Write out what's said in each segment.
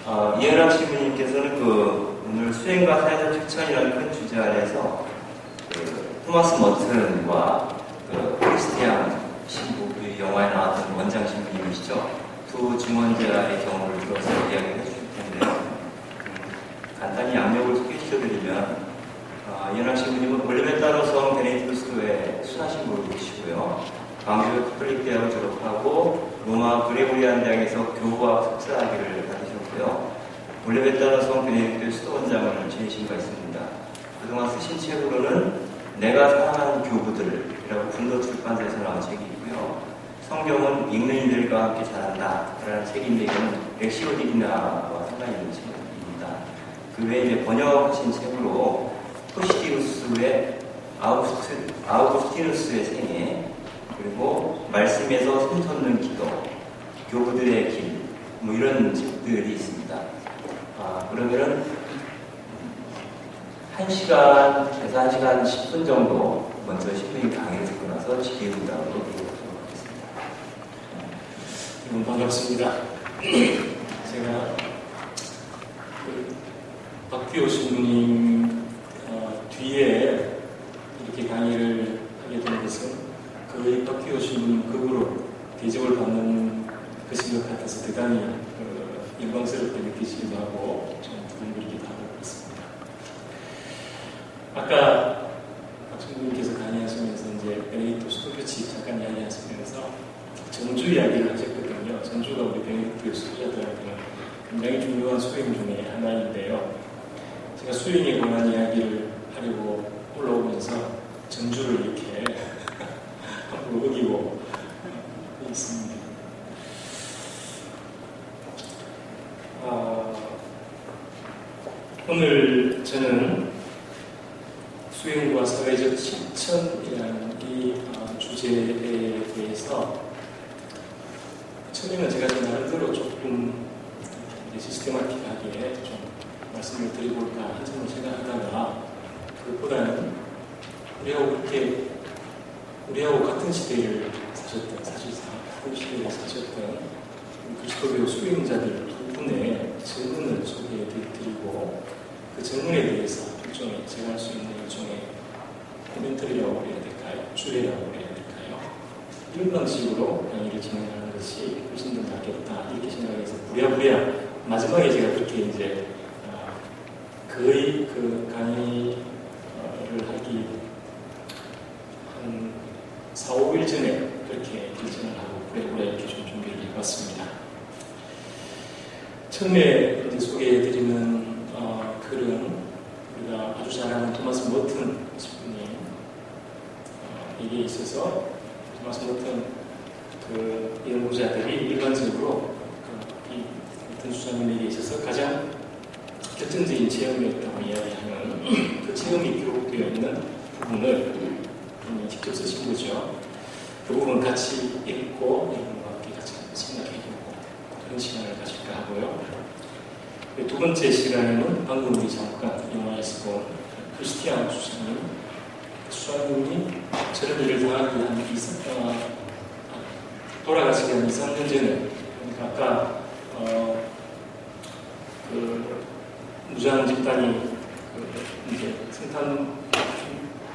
이현학 신부님께서는 오늘 수행과 사회적 실천이라는 큰 주제 아래에서 토마스 머튼과 크리스티안 신부, 영화에 나왔던 원장 신부님이시죠. 두 증언자의 경우를 들어서 이야기를 해주실 텐데요. 간단히 양력을 소개해 주셔드리면 이현학 신부님은 올리베타로 성 베네딕토 수도의 수사신부이시고요. 광주 카톨릭 대학을 졸업하고 로마 그레고리안 대학에서 교부학 석사학위를 받으셨고요. 올리베타로 성 베네딕토 수도원장을 지내신 바 있습니다. 그동안 쓰신 책으로는 내가 사랑하는 교부들이라고 분노 출판사에서 나온 책이 있고요. 성경은 읽는 이들과 함께 자란다 라는 책인데 이거는 렉시오디기나와 상관이 있는 책입니다. 그 외에 이제 번역하신 책으로 토시디우스의 아우구스티누스의 생애, 그리고 말씀에서 샘솟는 기도, 교부들의 길, 이런 책들이 있습니다. 그러면은 1시간에서 1시간 10분 정도 먼저 신부님 강의를 듣고 나서 질의응답으로 이어가도록 하겠습니다. 여러분 반갑습니다. 제가 박규호 신부님 뒤에 이렇게 강의를 하게 된 것은 거의 박규호 신부님 급으로 대접을 받는 것인 것 같아서 대단히 영광스럽게 느끼시기도 하고 좀 두근거리기도 하고 그렇습니다. 아까 박 신부님께서 강의하시면서 이제 베네딕토 수도교치 잠깐 이야기하시면서 전주 이야기를 하셨거든요. 전주가 우리 베네딕토 수도자들한테는 굉장히 중요한 수행 중에 하나인데요. 제가 수행에 관한 이야기를 하려고 올라오면서 전주를 이렇게 함부로 어기고 있습니다. 오늘 저는 수행과 사회적 실천이라는 이 주제에 대해서 처음에는 제가 나름대로 조금 시스테마틱하게 좀 말씀을 드려볼까 한참을 생각하다가 그것보다는 우리하고 같은 시대를 사셨던, 사실상 같은 시대를 사셨던 그리스도교 수행자들 두 분의 증언을 소개해드리고 그 증언에 대해서 일종의 제가 할 수 있는 일종의 코멘터리라고 해야 될까요? 주례라고 해야 될까요? 이런 방식으로 강의를 진행하는 것이 훨씬 더 낫겠다 이렇게 생각해서 부랴부랴 마지막에 제가 그렇게 이제 거의 그 강의를 하기 한 4, 5일 전에 그렇게 결정을 하고 부랴부랴 이렇게 좀 준비를 해봤습니다. 처음에 이제 소개해드리는 글은 우리가 아주 잘 아는 토마스 머튼 신부님에게 있어서 토마스 머튼 그 연구자들이 일반적으로 이 머튼 수사님에게 있어서 가장 결정적인 체험이었다고 이야기하는 그 체험이 기록되어 있는 부분을 직접 쓰신 거죠. 그 부분 같이 읽고 여러분과 함께 같이 생각해보고 그런 시간을 가질까 하고요. 두 번째 시간에는 방금 우리 잠깐 영화에서 본 크리스티안 수사님이 저런 일을 당하기 한 돌아가시기 한 2, 3년 전에 그러니까 아까 그 무장 집단이 이제 성탄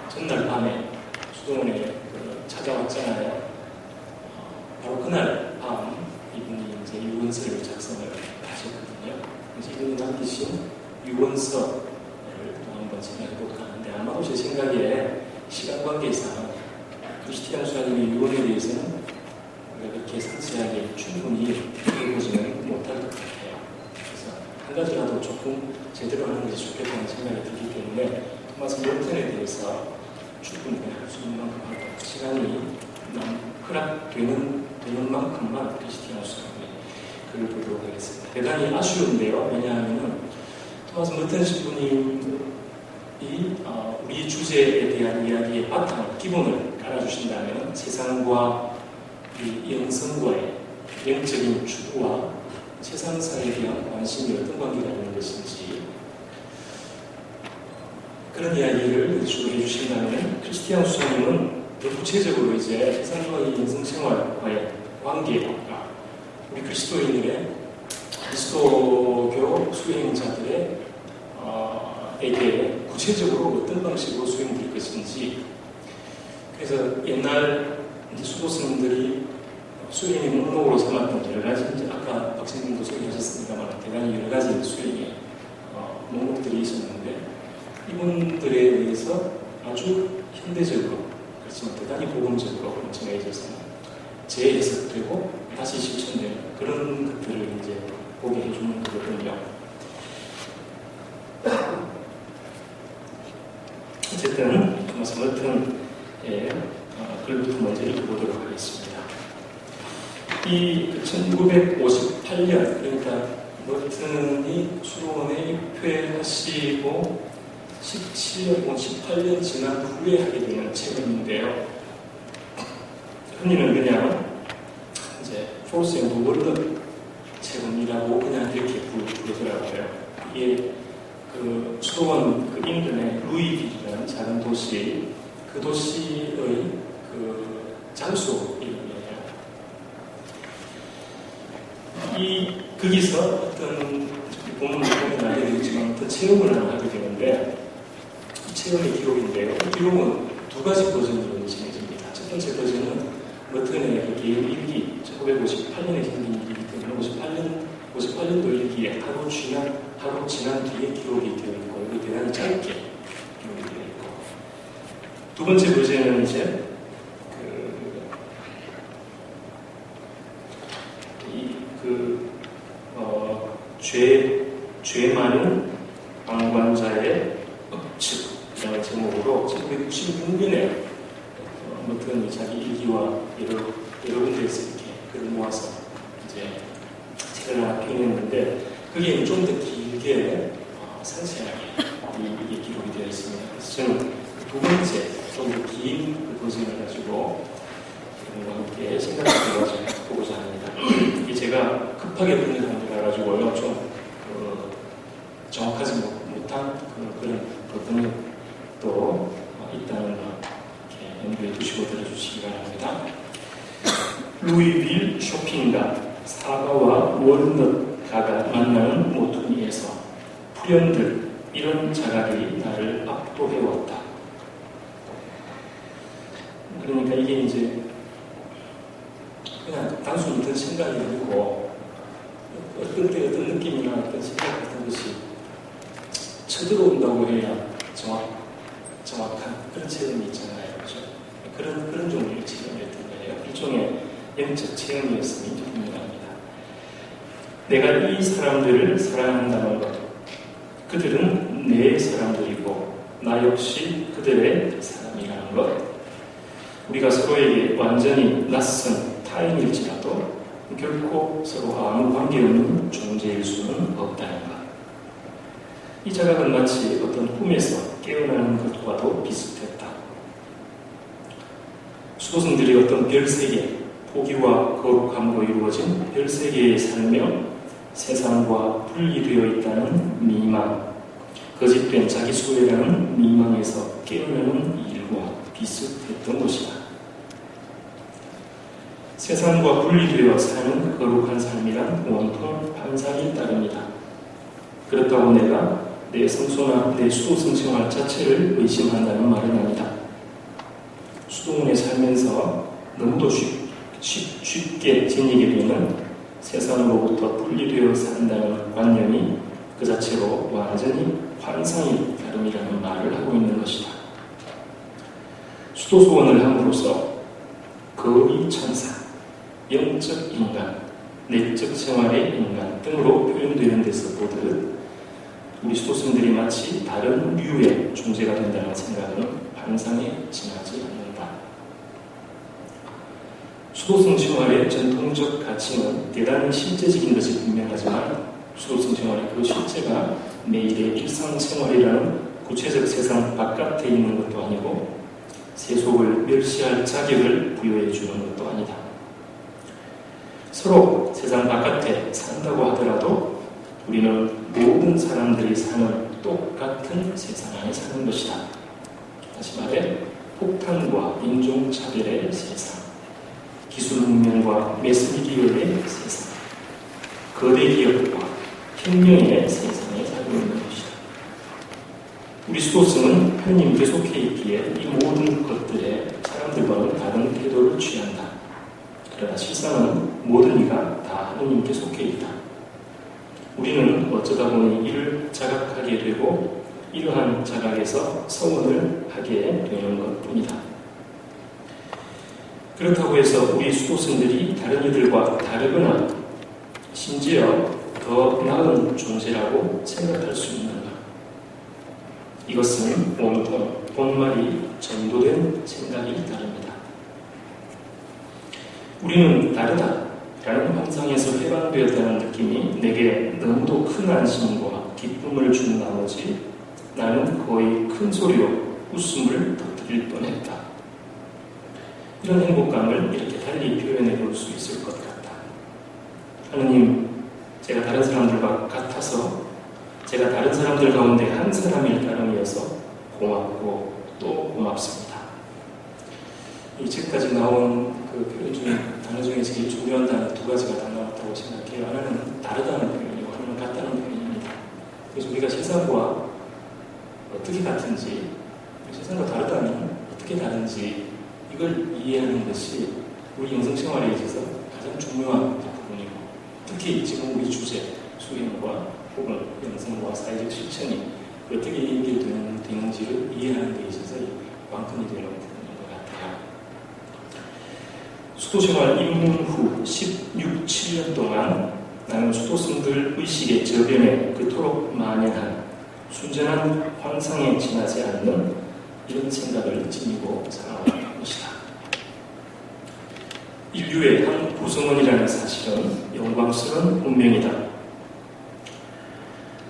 전날 밤에 수도원에 찾아왔잖아요. 바로 그날 밤 이분이 이제 유언서를 작성을 하셨거든요. 그래서 이분이 남기신 유언서를 또 한번 생각해볼까 하는데 아마도 제 생각에 시간 관계상 크리스티안 수사님의 유언에 대해서는 우리가 그렇게 상세하게 충분히 읽어보지는 못할 것 같아요. 그래서 한 가지라도 조금 제대로 하는 것이 좋겠다는 생각이 들기 때문에 토마스 머튼에 대해서 충분히 할 수 있는 만큼 하고 시간이 허락되는 만큼만 크리스티안 수사님의 글을 보도록 하겠습니다. 대단히 아쉬운데요. 왜냐하면 토마스 머튼 신부님이 우리 주제에 대한 이야기의 바탕, 기본을 깔아주신다면 세상과 이 영성과의 영적인 추구와 세상사에 대한 관심이 어떤 관계가 있는 것인지 그런 이야기를 주로 해주신다면 크리스티안 수사님은 더 구체적으로 이제 세상과의 영성생활과의 관계와 우리 그리스도인들의 그리스도교 수행자들의 에게 구체적으로 어떤 방식으로 수행될 것인지. 그래서 옛날 이제 수도승들이 수행의 목록으로 삼았던 여러 가지, 이제 아까 박사님도 소개하셨습니다만 대단히 여러 가지 수행의 목록들이 있었는데, 이분들에 의해서 아주 현대적으로, 그렇지만 대단히 복음적으로 정해져서 재해석되고 다시 실천되는 그런 것들을 이제 보게 해주는 거거든요. 어쨌든 토마스 머튼의 글부터 먼저 읽어보도록 하겠습니다. 이 1958년, 그러니까 머튼이 수도원에 입회하시고 17년 혹은 18년 지난 후에 하게 되는 책임인데요. 흔히는 그냥 이제 Force and World 책임이라고 그냥 이렇게 부르더라고요. 이게 그 수도원 그 잉글랜드 루이빌이라는 작은 도시, 그 도시의 그 장수 이름이에요. 거기서 어떤 본문을 보면 알게 되겠지만 어떤 체험을 하게 되는데, 이 체험의 기록인데요. 이 기록은 두 가지 버전으로 진행됩니다. 첫 번째 버전은 머튼의 그 개인 일기, 1958년에 생긴 일기이기 때문에 58년도 일기에 하루 지난 뒤에 기록이 되어 있고, 이게 대단히 짧게 기록이 되어 있고, 두 번째 버전은 이제 죄 많은 방관자의 억측이라는 제목으로 1996년에 머튼이 자기 일기와 여러 군데에서 이렇게 글을 모아서 이제 책을 하나 펴냈는데, 그게 좀 더 길게 상세하게 이게 기록이 되어 있습니다. 그래서 저는 두 번째 좀 더 긴 버전을 가지고 여러분과 함께 생각해 보고자 합니다. 이게 제가 급하게 번역한 거라 가지고요, 좀 정확하지 못한 그런 번역도 있다는 거 이렇게 염두에 두시고 들어주시기 바랍니다. 루이빌 쇼핑가, 사과와 월넛가가 만나는 모퉁이에서 불현들 이런 자갈이 나를 압도해왔다. 그러니까 이게 이제 그냥 단순히 어떤 생각이 아니고 어떤 때 어떤 느낌이나 어떤 생각 같은 것이 쳐들어온다고 해야 정확한 그런 체험이 있잖아요. 그렇죠? 그런 종류의 체험이었던 거예요. 일종의 영적 체험이었음이 분명합니다. 내가 이 사람들을 사랑한다는 것, 그들은 내 사람들이고 나 역시 그들의 사람이라는 것, 우리가 서로에게 완전히 낯선 타인일지라도 결코 서로 아무 관계없는 존재일 수는 없다는 것. 이 자각은 마치 어떤 꿈에서 깨어나는 것과도 비슷했다. 수도승들이 어떤 별세계, 포기와 거룩함으로 이루어진 별세계에 살며 세상과 분리되어 있다는 미망, 거짓된 자기 소외라는 미망에서 깨어나는 일과 비슷했던 것이다. 세상과 분리되어 사는 거룩한 삶이란 온통 환상이 따릅니다. 그렇다고 내가 내 성소나 내 수도승 생활 자체를 의심한다는 말은 아니다. 수도원에 살면서 너무도 쉽게 지니게 되는 세상으로부터 분리되어 산다는 관념이 그 자체로 완전히 환상이 다름이라는 말을 하고 있는 것이다. 수도소원을 함으로써 거의 천사, 영적 인간, 내적 생활의 인간 등으로 표현되는 데서 보듯 우리 수도승들이 마치 다른 류의 존재가 된다는 생각은 환상에 지나지 않는다. 수도승 생활의 전통적 가치는 대단히 실제적인 것이 분명하지만 수도승 생활의 그 실제가 매일의 일상생활이라는 구체적 세상 바깥에 있는 것도 아니고 세속을 멸시할 자격을 부여해 주는 것도 아니다. 서로 세상 바깥에 산다고 하더라도 우리는 모든 사람들이 사는 똑같은 세상 안에 사는 것이다. 다시 말해 폭탄과 인종차별의 세상, 기술문명과 매스미디어의 세상, 거대 기업과 생명의 세상에 살고 있는 것이다. 우리 수도승은 하느님께 속해 있기에 이 모든 것들에 사람들과는 다른 태도를 취한다. 그러나 실상은 모든 이가 다 하느님께 속해 있다. 우리는 어쩌다 보니 이를 자각하게 되고 이러한 자각에서 서원을 하게 되는 것뿐이다. 그렇다고 해서 우리 수도승들이 다른 이들과 다르거나 심지어 더 나은 존재라고 생각할 수 있는가? 이것은 온통 본말이 전도된 생각이 다릅니다. 우리는 다르다라는 환상에서 해방되었다는 느낌이 내게 너무도 큰 안심과 기쁨을 준 나머지 나는 거의 큰 소리로 웃음을 터뜨릴 뻔했다. 이런 행복감을 이렇게 달리 표현해 볼 수 있을 것 같다. 하느님, 제가 다른 사람들과 같아서 제가 다른 사람들 가운데 한 사람일 따름이어서 고맙고 또 고맙습니다. 이 책까지 나온 그 표현 중에 단어 중에 제일 중요한 단어 두 가지가 다 나왔다고 생각해요. 하나는 다르다는 표현이고 하나는 같다는 표현입니다. 그래서 우리가 세상과 어떻게 같은지, 세상과 다르다면 어떻게 다른지 이걸 이해하는 것이 우리 영성생활에 있어서 가장 중요한 부분이고, 특히 지금 우리 주제 수행과 혹은 영성과 사회적 실천이 어떻게 연결되는지를 이해하는 데 있어서 관건이 되는 부분인 것 같아요. 수도생활 입문 후 16, 7년 동안 나는 수도승들 의식의 저변에 그토록 만연한 순전한 환상에 지나지 않는 이런 생각을 지니고 살아왔던 것이다. 인류의 한 구성원이라는 사실은 영광스러운 운명이다.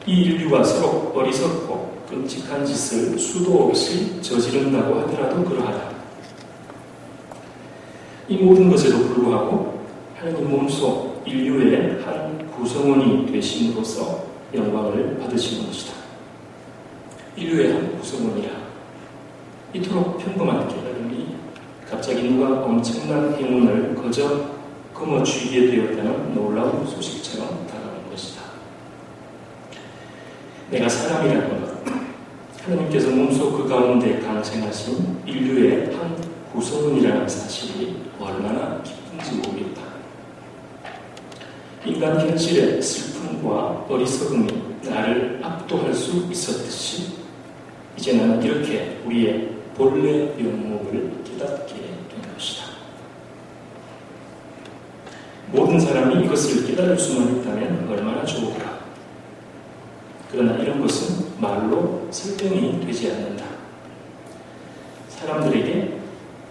이 인류가 서로 어리석고 끔찍한 짓을 수도 없이 저지른다고 하더라도 그러하다. 이 모든 것에도 불구하고 하나님 몸속 인류의 한 구성원이 되심으로써 영광을 받으시는 것이다. 인류의 한 구성원이라 이토록 평범한 깨달음이 갑자기 누가 엄청난 행운을 거머쥐게 되었다는 놀라운 소식처럼 다가오는 것이다. 내가 사람이라는 것, 하나님께서 몸속 그 가운데 강생하신 인류의 한 구성원이라는 사실이 얼마나 기쁜지 모르겠다. 인간 현실의 슬픔과 어리석음이 나를 압도할 수 있었듯이 이제 나는 이렇게 우리의 본래 면목을 깨닫게 된 것이다. 모든 사람이 이것을 깨달을 수만 있다면 얼마나 좋을까. 그러나 이런 것은 말로 설명이 되지 않는다. 사람들에게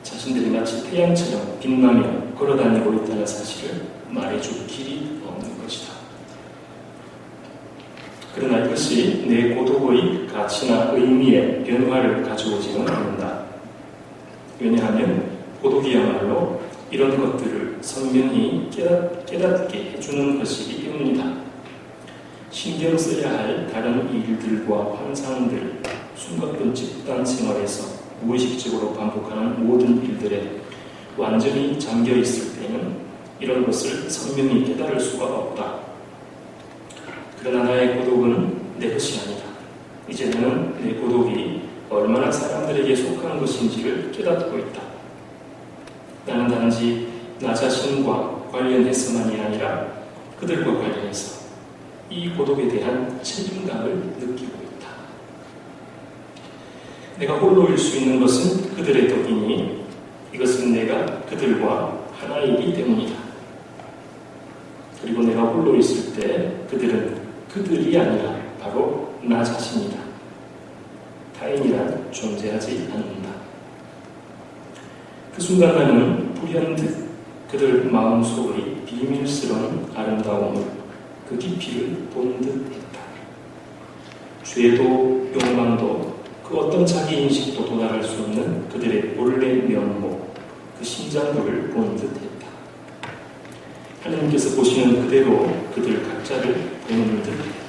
자신들이 마치 태양처럼 빛나며 걸어다니고 있다는 사실을 말해줄 길이 없는 것이다. 그러나 이것이 내 고독의 가치나 의미에 변화를 가져오지는 않는다. 왜냐하면 고독이야말로 이런 것들을 선명히 깨닫게 해주는 것이기 때문이다. 신경 써야 할 다른 일들과 환상들, 숨가쁜 집단 생활에서 무의식적으로 반복하는 모든 일들에 완전히 잠겨 있을 때는 이런 것을 선명히 깨달을 수가 없다. 그러나 나의 고독은 내 것이 아니다. 이제 나는 내 고독이 얼마나 사람들에게 속한 것인지를 깨닫고 있다. 나는 단지 나 자신과 관련해서만이 아니라 그들과 관련해서 이 고독에 대한 책임감을 느끼고 있다. 내가 홀로일 수 있는 것은 그들의 덕이니 이것은 내가 그들과 하나이기 때문이다. 그리고 내가 홀로 있을 때 그들은 그들이 아니라 바로 나 자신이다. 타인이란 존재하지 않는다. 그 순간 나는 불현듯 그들 마음속의 비밀스러운 아름다움을 그 깊이를 본 듯했다. 죄도 욕망도 그 어떤 자기인식도 도달할 수 없는 그들의 본래 면목, 그 심장부를 본 듯했다. 하나님께서 보시는 그대로 그들 각자를 보는 듯했다.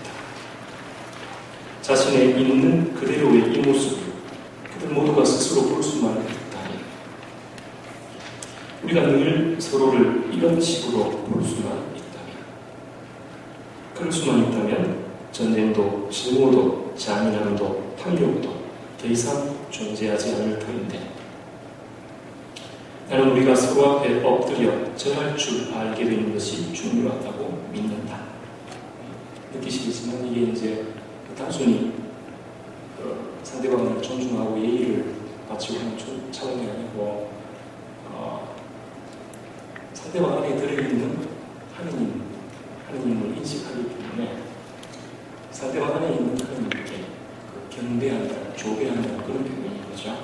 자신의 있는 그대로의 이 모습을 그들 모두가 스스로 볼 수만 있다니. 우리가 늘 서로를 이런 식으로 볼 수만 있다면, 그럴 수만 있다면 전쟁도, 증오도, 잔인함도, 탐욕도 더 이상 존재하지 않을 터인데 나는 우리가 서로 앞에 엎드려 절할 줄 알게 되는 것이 중요하다고 믿는다. 느끼시겠지만 이게 이제 단순히 상대방을 존중하고 예의를 바치고 하는 차원이 아니고 상대방 안에 들어있는 하느님을 인식하기 때문에 상대방 안에 있는 하느님께 경배한다, 조배한다 그런 표현인 거죠.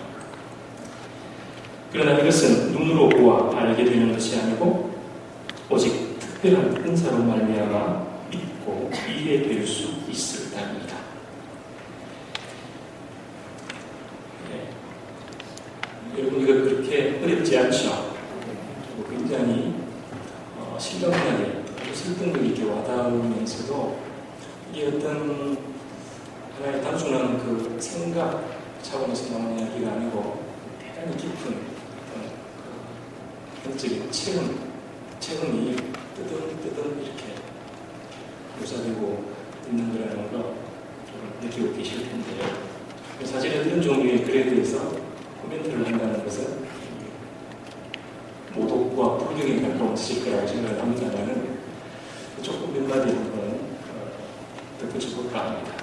그러나 이것은 눈으로 보아 알게 되는 것이 아니고 오직 특별한 은사로 말미암아 믿고 이해될 수 있을 따름이다. 여러분 이거 그렇게 어렵지 않죠? 굉장히 실감나게 설득력 있게 와닿으면서도 이게 어떤 하나의 단순한 그 생각 차원에서 나오는 이야기가 아니고 대단히 깊은 영적인 체험이 뜨든 이렇게 묘사되고 있는 거라는 거 느끼고 계실 텐데요. 사실은 이런 종류의 글에 대해서 코멘트를 한다는 것은 모독과 불경에 가까운 지식 거라고 생각을 합니다만은 조금 몇 마디 한번 덧붙여볼까 합니다.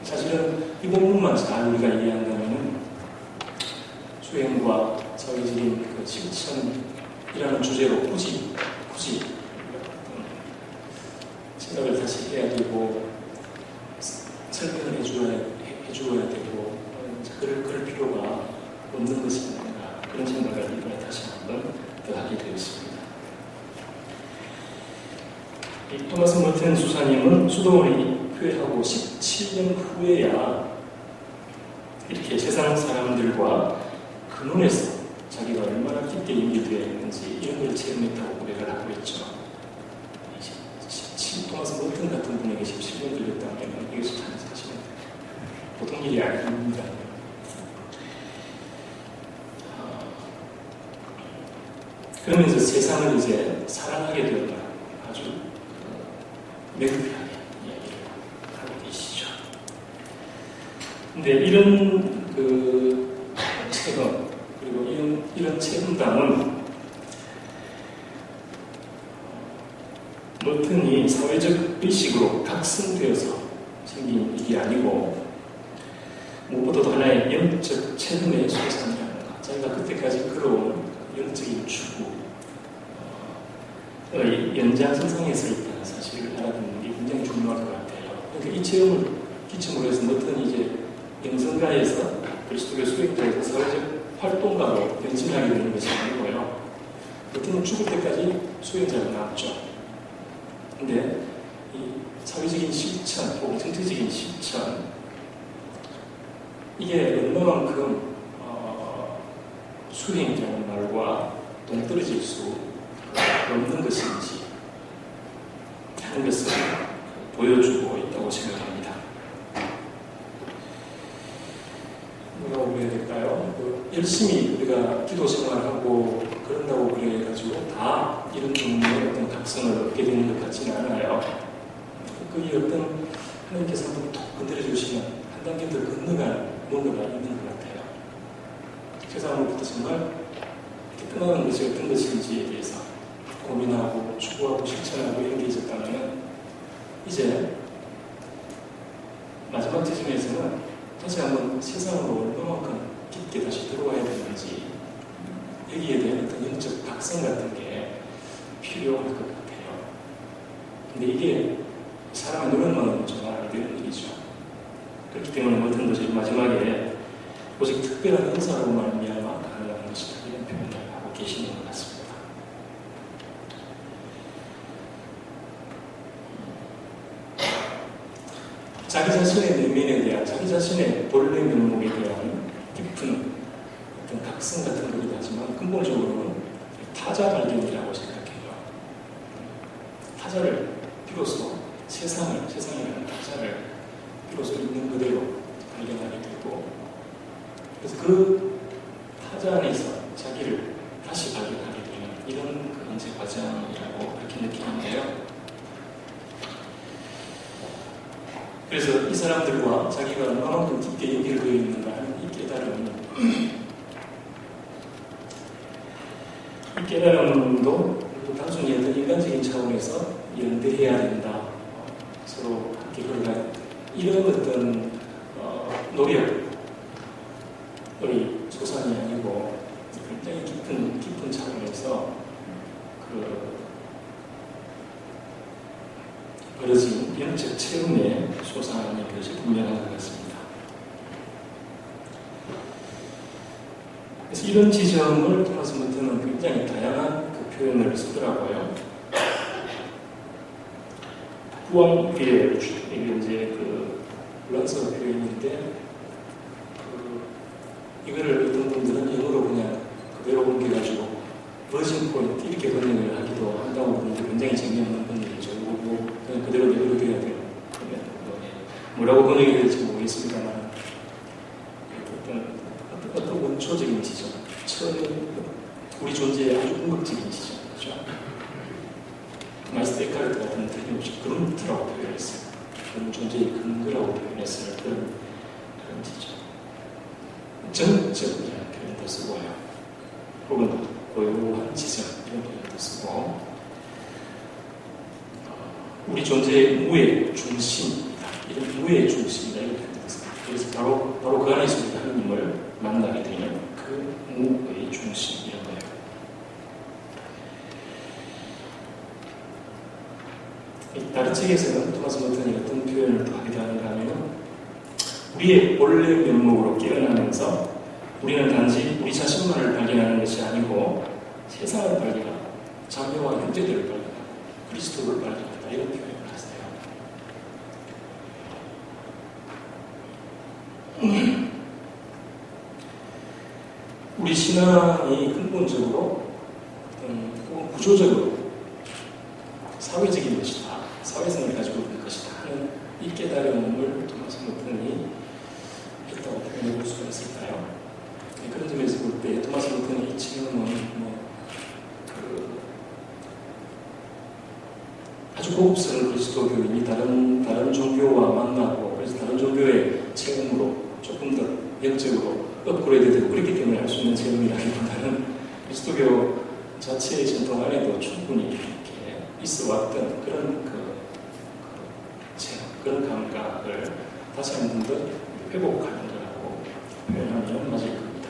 사실은 이 본문만 잘 우리가 이해한다면 수행과 사회적인 그 실천이라는 주제로 굳이 생각을 다시 해야 되고 설명을 해주어야 되고 그럴 필요가 없는 것이 아닌가 그런 생각을 이번에 다시 한번 더 하게 되었습니다. 이 토마스 머튼 수사님은 수도원에 입회하고 17년 후에야 이렇게 세상 사람들과 근원에서 자기가 얼마나 깊게 연결되어 있는지 이런 걸 체험했다고 고백을 하고 있죠. 토마스 머튼 같은 분에게 17년 걸렸다면 이것이 참 사실은 보통 일이 아닙니다. 그러면서 세상을 이제 사랑하게 되었다. 아주 명쾌하게 이야기를 하고 계시죠. 근데 이런 체험, 그리고 이런 체험담은 머튼이 사회적 의식으로 각성되어서 생긴 일이 아니고 무엇보다도 하나의 영적 체험의 소상이라는 것. 자기가 그때까지 걸어온 영적인 추구의 연장선상에 서 있다는 사실을 알아듣는 게 굉장히 중요할 것 같아요. 그러니까 이 체험을 기점으로 해서 머튼이 이제 영성가에서 그리스도교 수행자에서 사회적 활동가로 변신하게 되는 것이 아니고요. 머튼은 죽을 때까지 수행자로 나왔죠. 근데 이 사회적인 실천 혹은 정치적인 실천 이게 얼마만큼 수행이라는 말과 동떨어질 수 없는 것인지 하는 것을 보여주고 있다고 생각합니다. 뭐라고 그래야 될까요? 열심히 우리가 기도 생활하고 그런다고 그래가지고 다 이런 종류의 어떤 각성을 얻게 되는 것 같지는 않아요. 그게 어떤 하나님께서 한번 톡 건드려 주시면 한 단계 더 건너갈 뭔가가 있는 것 같아요. 세상으로부터 정말 끝나는 것이 어떤 것인지에 대해서 고민하고 추구하고 실천하고 이런 게 있었다면 이제 마지막 지점에서는 다시 한번 세상으로 얼마만큼 깊게 다시 들어와야 되는지 여기에 대한 어떤 영적 각성 같은 게 필요할 것 같아요. 근데 이게 사람의 노력만으로는 정말 안 되는 일이죠. 그렇기 때문에 모든 것이 마지막에 오직 특별한 은사로 말미암아 가능한 것이다 이런 표현을 하고 계시는 것 같습니다. 자기 자신의 내면에 대한 자기 자신의 본래 면목에 대한 깊은 어떤 각성 같은 거긴 하지만 근본적으로는 타자 발견이라고 생각해요. 타자를 비로소 세상이라는 타자를 비로소 있는 그대로 발견하게 되고 그래서 그 타자 안에서 자기를 다시 발견하게 되는 이런 그 인생 과정이라고 그렇게 느끼는데요. 그래서 이 사람들과 자기가 얼마만큼 깊게 연결되어 있는가 하는 이 깨달음도 단순히 어떤 인간적인 차원에서 연대해야 된다. 서로 함께 걸어가야 된다. 이런 어떤 노력의 소산이 아니고 굉장히 깊은 차원에서 벌어진 영적 체험의 소산인 것이 분명한 것 같습니다. 그래서 이런 지점을 토마스 머튼은 굉장히 다양한 표현을 쓰더라고요. 부왕비엘, 이게 이제 불란서 표현인데, 이거를 어떤 분들은 영어로 그냥 그대로 옮겨가지고 버진 포인트 이렇게 번역을 하기도 한다고 보는데 굉장히 재미없는 번역이죠. 그냥 그대로 내버려둬야 돼요. 뭐라고 번역이 될지 모르겠습니다만 어떤 원초적인 지점, 우리 존재의 아주 궁극적인 지점, 그렇죠? 마이스터 에카르트 같은 틀림없이 그런트라고 표현했어요. 그런 존재의 근거라고 표현했어요. 그런 지점. 전적이라는 표현도 쓰고요. 혹은 고요한 지점 이런 표현도 쓰고, 우리 존재의 무의 중심이다. 이런 무의 중심이다. 이런 표현도 씁니다. 그래서 바로 그 안에서 우리가 하나님을 만나게 되는 그 무의 중심 이런 거예요. 다른 책에서는 토마스 머튼이 어떤 표현을 또 하기도 하는가 하면, 우리의 본래 면목으로 깨어나면서 우리는 단지 우리 자신만을 발견하는 것이 아니고 세상을 발견하고 자녀와 형제들을 발견하고 그리스도를 발견한다. 이런 표현을 하세요. 우리 신앙이 근본적으로 혹은 구조적으로 사회적인 것이다. 사회성을 가지고 있는 것이다 하는 이 깨달음을 토마스 머튼이 했다고 표현해 볼 수가 있을까요? 그런 점에서 볼 때 토마스 머튼의 이 체험은 아주 고급스러운 그리스도교인이 다른 종교와 만나고, 그래서 다른 종교의 체험으로 조금 더 영적으로 업그레이드되고 그렇기 때문에 할 수 있는 체험이라기보다는 그리스도교 자체의 전통 안에도 충분히 이렇게 있어 왔던 그런 체험, 그런 감각을 다시 한 번 더 회복하는 거라고 표현하면 맞을 겁니다.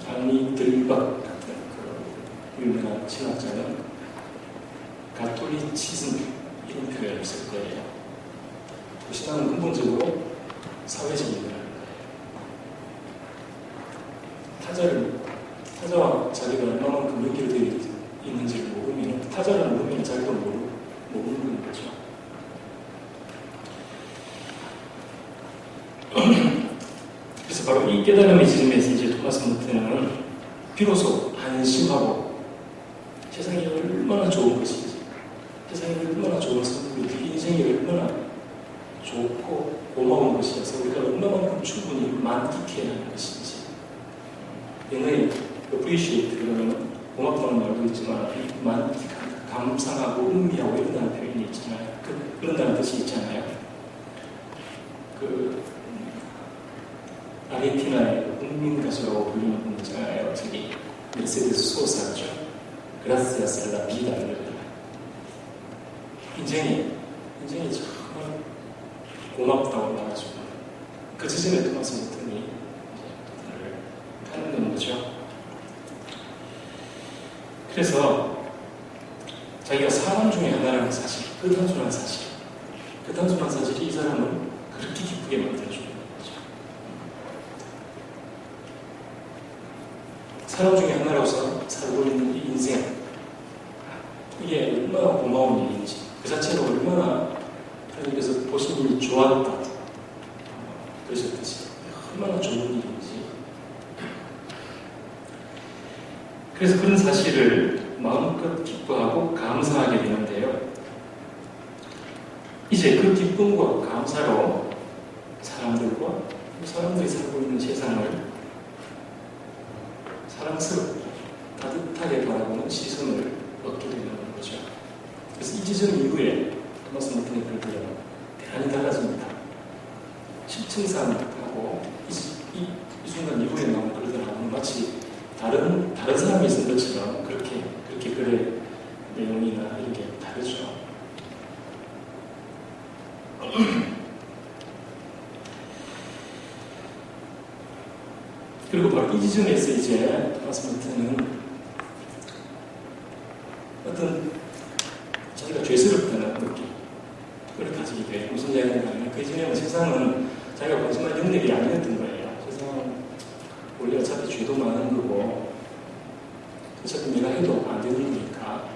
앙리 들박 같은 유명한 신학자는 가톨리치즘 이런 표현을 쓸 거예요. 신앙은 근본적으로 사회적인 거라는 거예요. 타자와 자기가 얼마만큼 연결되어 있는지를 모르면, 타자를 모르면 자기도 모르는 거죠. 그래서 바로 이 깨달음의 지점에서 이제 토마스 머튼은 비로소 안심하고 세상이 얼마나 좋은 것인지, 세상이 얼마나 좋은 선물이지, 인생이 얼마나 좋고 고마운 것이어서 우리가 얼마만큼 충분히 만끽해야 하는 것인지, 영어의 appreciate 그러면 고맙다는 말도 있지만 만끽하는, 감상하고 음미하고 이런다는 표현이 있잖아요. 그런다는 뜻이 있잖아요. 아르헨티나의 국민 가수라고 불리는 분 있잖아요. 저기 메르세데스 소사죠. 그라시아스 라 비다 이러잖아요. 인생이 정말 고맙다고 말하죠. 그 지점에 토마스 머튼이 하는 거죠. 그래서 자기가 사람 중에 하나라는 사실, 그 단순한 사실이 이 사람을 그렇게 기쁘게 만들어주는 거죠. 사람 중에 하나로서 살고 있는 이 인생, 이게 얼마나 고마운 일인지, 그 자체로 얼마나 하나님께서 보신 일이 좋았다 그러셨듯이 얼마나 좋은 일인지, 그래서 그런 사실을 마음껏 기뻐하고 감사하게 되는데요. 이제 그 기쁨과 감사로 사람들이 살고 있는 세상을 사랑스럽고 따뜻하게 바라보는 시선을 얻게 되는 거죠. 그래서 이 지점 이후에 토마스 머튼의 글들은 칭찬하고 이 순간 이후에 나온 글들하고는 마치 다른 사람이 쓴 것처럼 그렇게 글의 내용이나 이런 게 다르죠. 그리고 바로 이 지점에서 이제 토마스 머튼은 어떤 자기가 죄스럽다는 느낌을 가지게 돼요. 무슨 이야기인가 하면 그 이전에는 세상은 자기가 관심할 영역이 아니었던 거예요. 세상은 원래 어차피 죄도 많은 거고 어차피 내가 해도 안 되는 거니까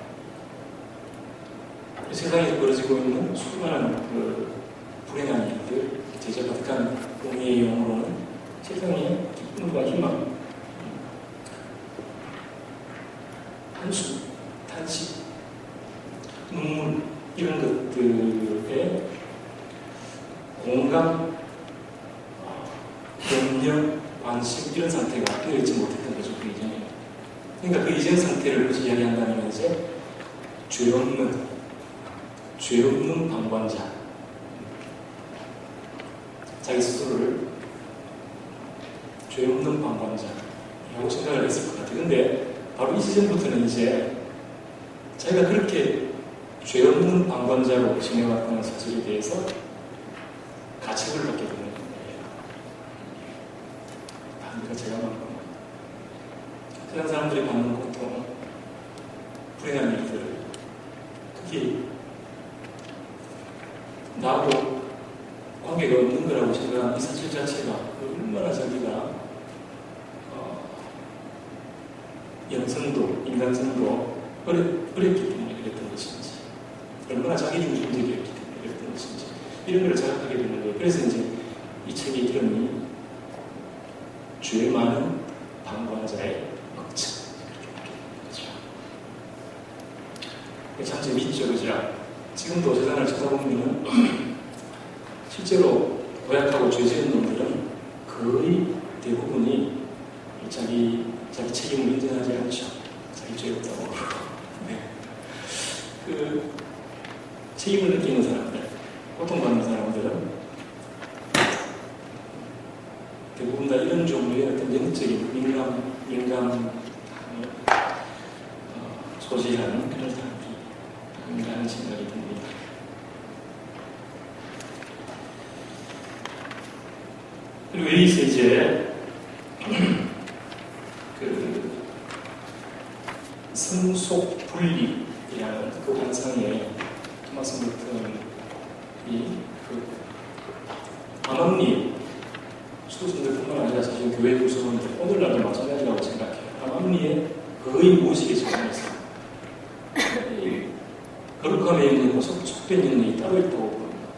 세상에 벌어지고 있는 수많은 그 불행한 일들, 제자 가득한 공의의 영으로는 세상에 기쁨과 희망, 한숨, 탄식, 눈물 이런 것들에 공감, 염려, 관심 이런 상태가 되어있지 못했던 거죠. 그 이전에. 그러니까 그 이전 상태를 굳이 이야기한다면 이제 죄 없는 방관자, 자기 스스로를 죄 없는 방관자라고 생각을 했을 것 같아요. 근데 바로 이 시점부터는 이제 자기가 그렇게 죄 없는 방관자로 지내왔다는 사실에 대해서 가책을 받게 되는 거예요. 그러니까 제가 만큼 세상 사람들이 받는 고통, 불행한 일들을 특히 나하고 관계가 없는 거라고 생각하는 이 사실 자체가 얼마나 자기가 영성도, 인간성도 어렸기 때문에 그랬던 것인지, 얼마나 자기중심적이었기 때문에 그랬던 것인지, 이런 걸 자각하게 되는 거예요. 그래서 이제 이 책의 이름이 죄 많은 방관자의 억측, 이렇게 하게 되는 거죠. 참 재밌죠, 그죠? 지금도 세상을 쳐다보면 실제로 고약하고 죄 지은 놈들은 거의 대부분이 자기 책임을 인정하지 않죠. 자기 죄 없다고. 네. 그 책임을 느끼는 사람들, 고통받는 사람들은 대부분 다 이런 종류의 어떤 영적인 민감 소지하는 그런 사람들이 아닌가 하는 생각이 듭니다. 그리고 여기서 이제 그 성속 분리라는 그 환상에 토마스 머튼이 그 암암리 수도승들뿐만 아니라 사실 교회 구성원들 오늘날도 마찬가지라고 생각해요. 암암리에 거의 무의식에 적용해서 거룩함의 영역과 속된 영역이 따로 있다고 봅니다.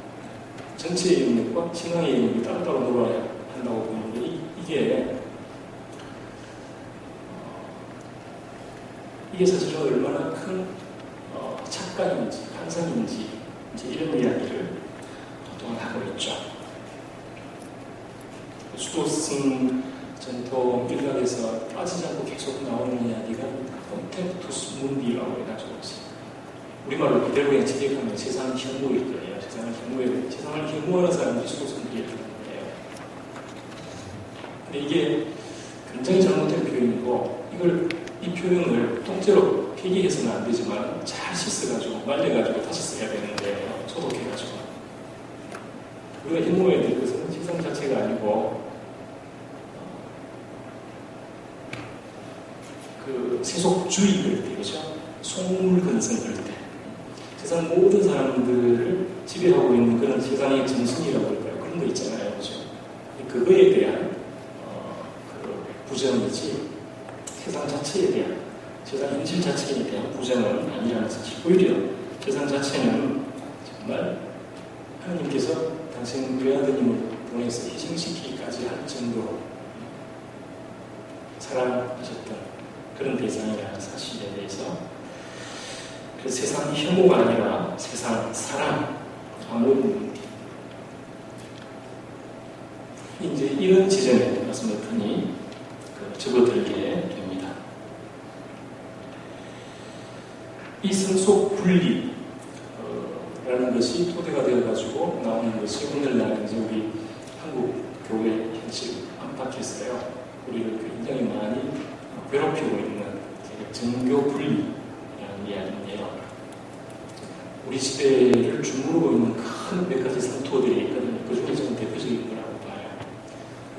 전체의 영역과 신앙의 영역이 따로따로 놀아야 한다고 보는데 이게 사실은 얼마나 큰 착각인지 환상인지 이제 이런 이야기를 또한 하고 있죠. 수도승 전통 일각에서 빠지지 않고 계속 나오는 이야기가 콘템프투스 문디라고 해가지고 있습니다. 우리말로 그대로 그냥 직역하면 세상 혐오일 거예요. 세상을 혐오하는 사람들이 수도승들이라는 거예요. 근데 이게 굉장히 잘못된 표현이고 이 표현을 통째로 폐기해서는 안 되지만 잘 씻어가지고 말려가지고 다시 써야 되는데 소독해가지고 우리가 혐오해야 될 것은 세상 자체가 아니고 그 세속주의 그럴 때, 그죠? 속물근성 그럴 때 세상 모든 사람들을 지배하고 있는 그런 세상의 정신이라고 할까요? 그런 거 있잖아요, 그죠? 그거에 대한 그 부정이지 세상 자체에 대한 세상 현실 자체에 대한 부정은 아니라는 사실. 오히려 세상 자체는 정말 하나님께서 당신 외아드님을 보내서 희생시키기까지 할 정도로 사랑하셨던 그런 대상이라는 사실에 대해서 그 세상 혐오가 아니라 세상 사랑, 아무 이제 이런 지점에 토마스 머튼이 접어들게 됩니다. 이 성속 분리라는 것이 토대가 되어가지고 나오는 것이 오늘날 이제 우리 한국 교회 현실 안팎에서요, 우리를 굉장히 많이 괴롭히고 있는 정교 분리라는 이야기인데요. 우리 시대를 주무르고 있는 큰 몇 가지 상투어들이 있거든요. 그 중에 저는 대표적인 거라고 봐요.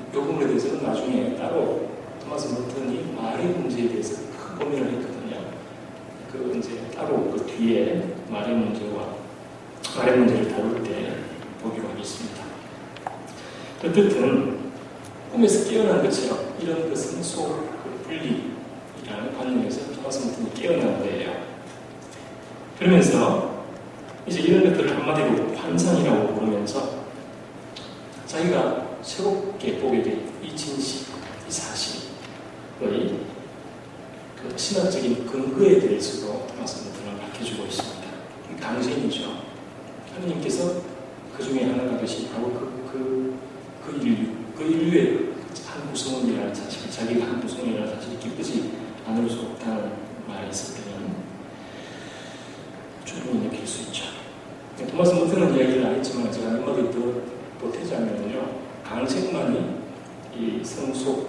이 부분에 대해서는 나중에 따로 토마스 머튼이 말의 문제에 대해서 큰 고민을 했거든요. 그 이제 따로 그 뒤에 말의 문제를 다룰 때 보기로 하겠습니다. 어쨌든 꿈에서 깨어난 것처럼 이런 그 성소 분리라는 관념에서 토마스 머튼이 깨어난 거예요. 그러면서 이제 이런 것들을 한마디로 환상이라고 부르면서 자기가 새롭게 보게 된 이 진실, 이 사실의 그 신학적인 근거에 대해서도 토마스 머튼은 밝혀주고 있습니다. 강신이죠. 하느님께서 그 중에 하나가 되신 바로 그 인류의 한 구성원이라는 사실, 자기가 한 구성원이라는 사실을 기쁘지 않을 수 없다는 말이 있을 때는 충분히 느낄 수 있죠. 토마스 머튼은 이야기를 안 했지만 제가 한마디 더 보태자면요, 강색만이 이 성속이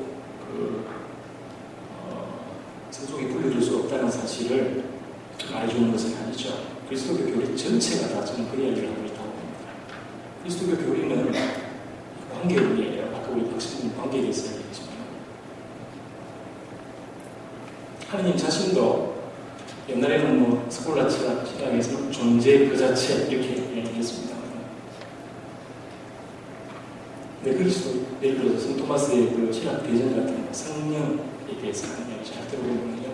분리될 수 없다는 사실을 말해주는 것은 아니죠. 그리스도교 교리 전체가 다 저는 그 이야기를 하고 있다고 봅니다. 그리스도교 교리는 관계론이에요. 아까 우리 박신님 관계에 대해서 얘기했지만 하느님 자신도 옛날에는 뭐 스콜라치아 신학에서 존재 그 자체 이렇게 얘기했습니다. 네, 그리스도 예를 들어서 성 토마스의 그 신학 대전 같은 성령에 대해서 하는 이야기 잘 들어보면요,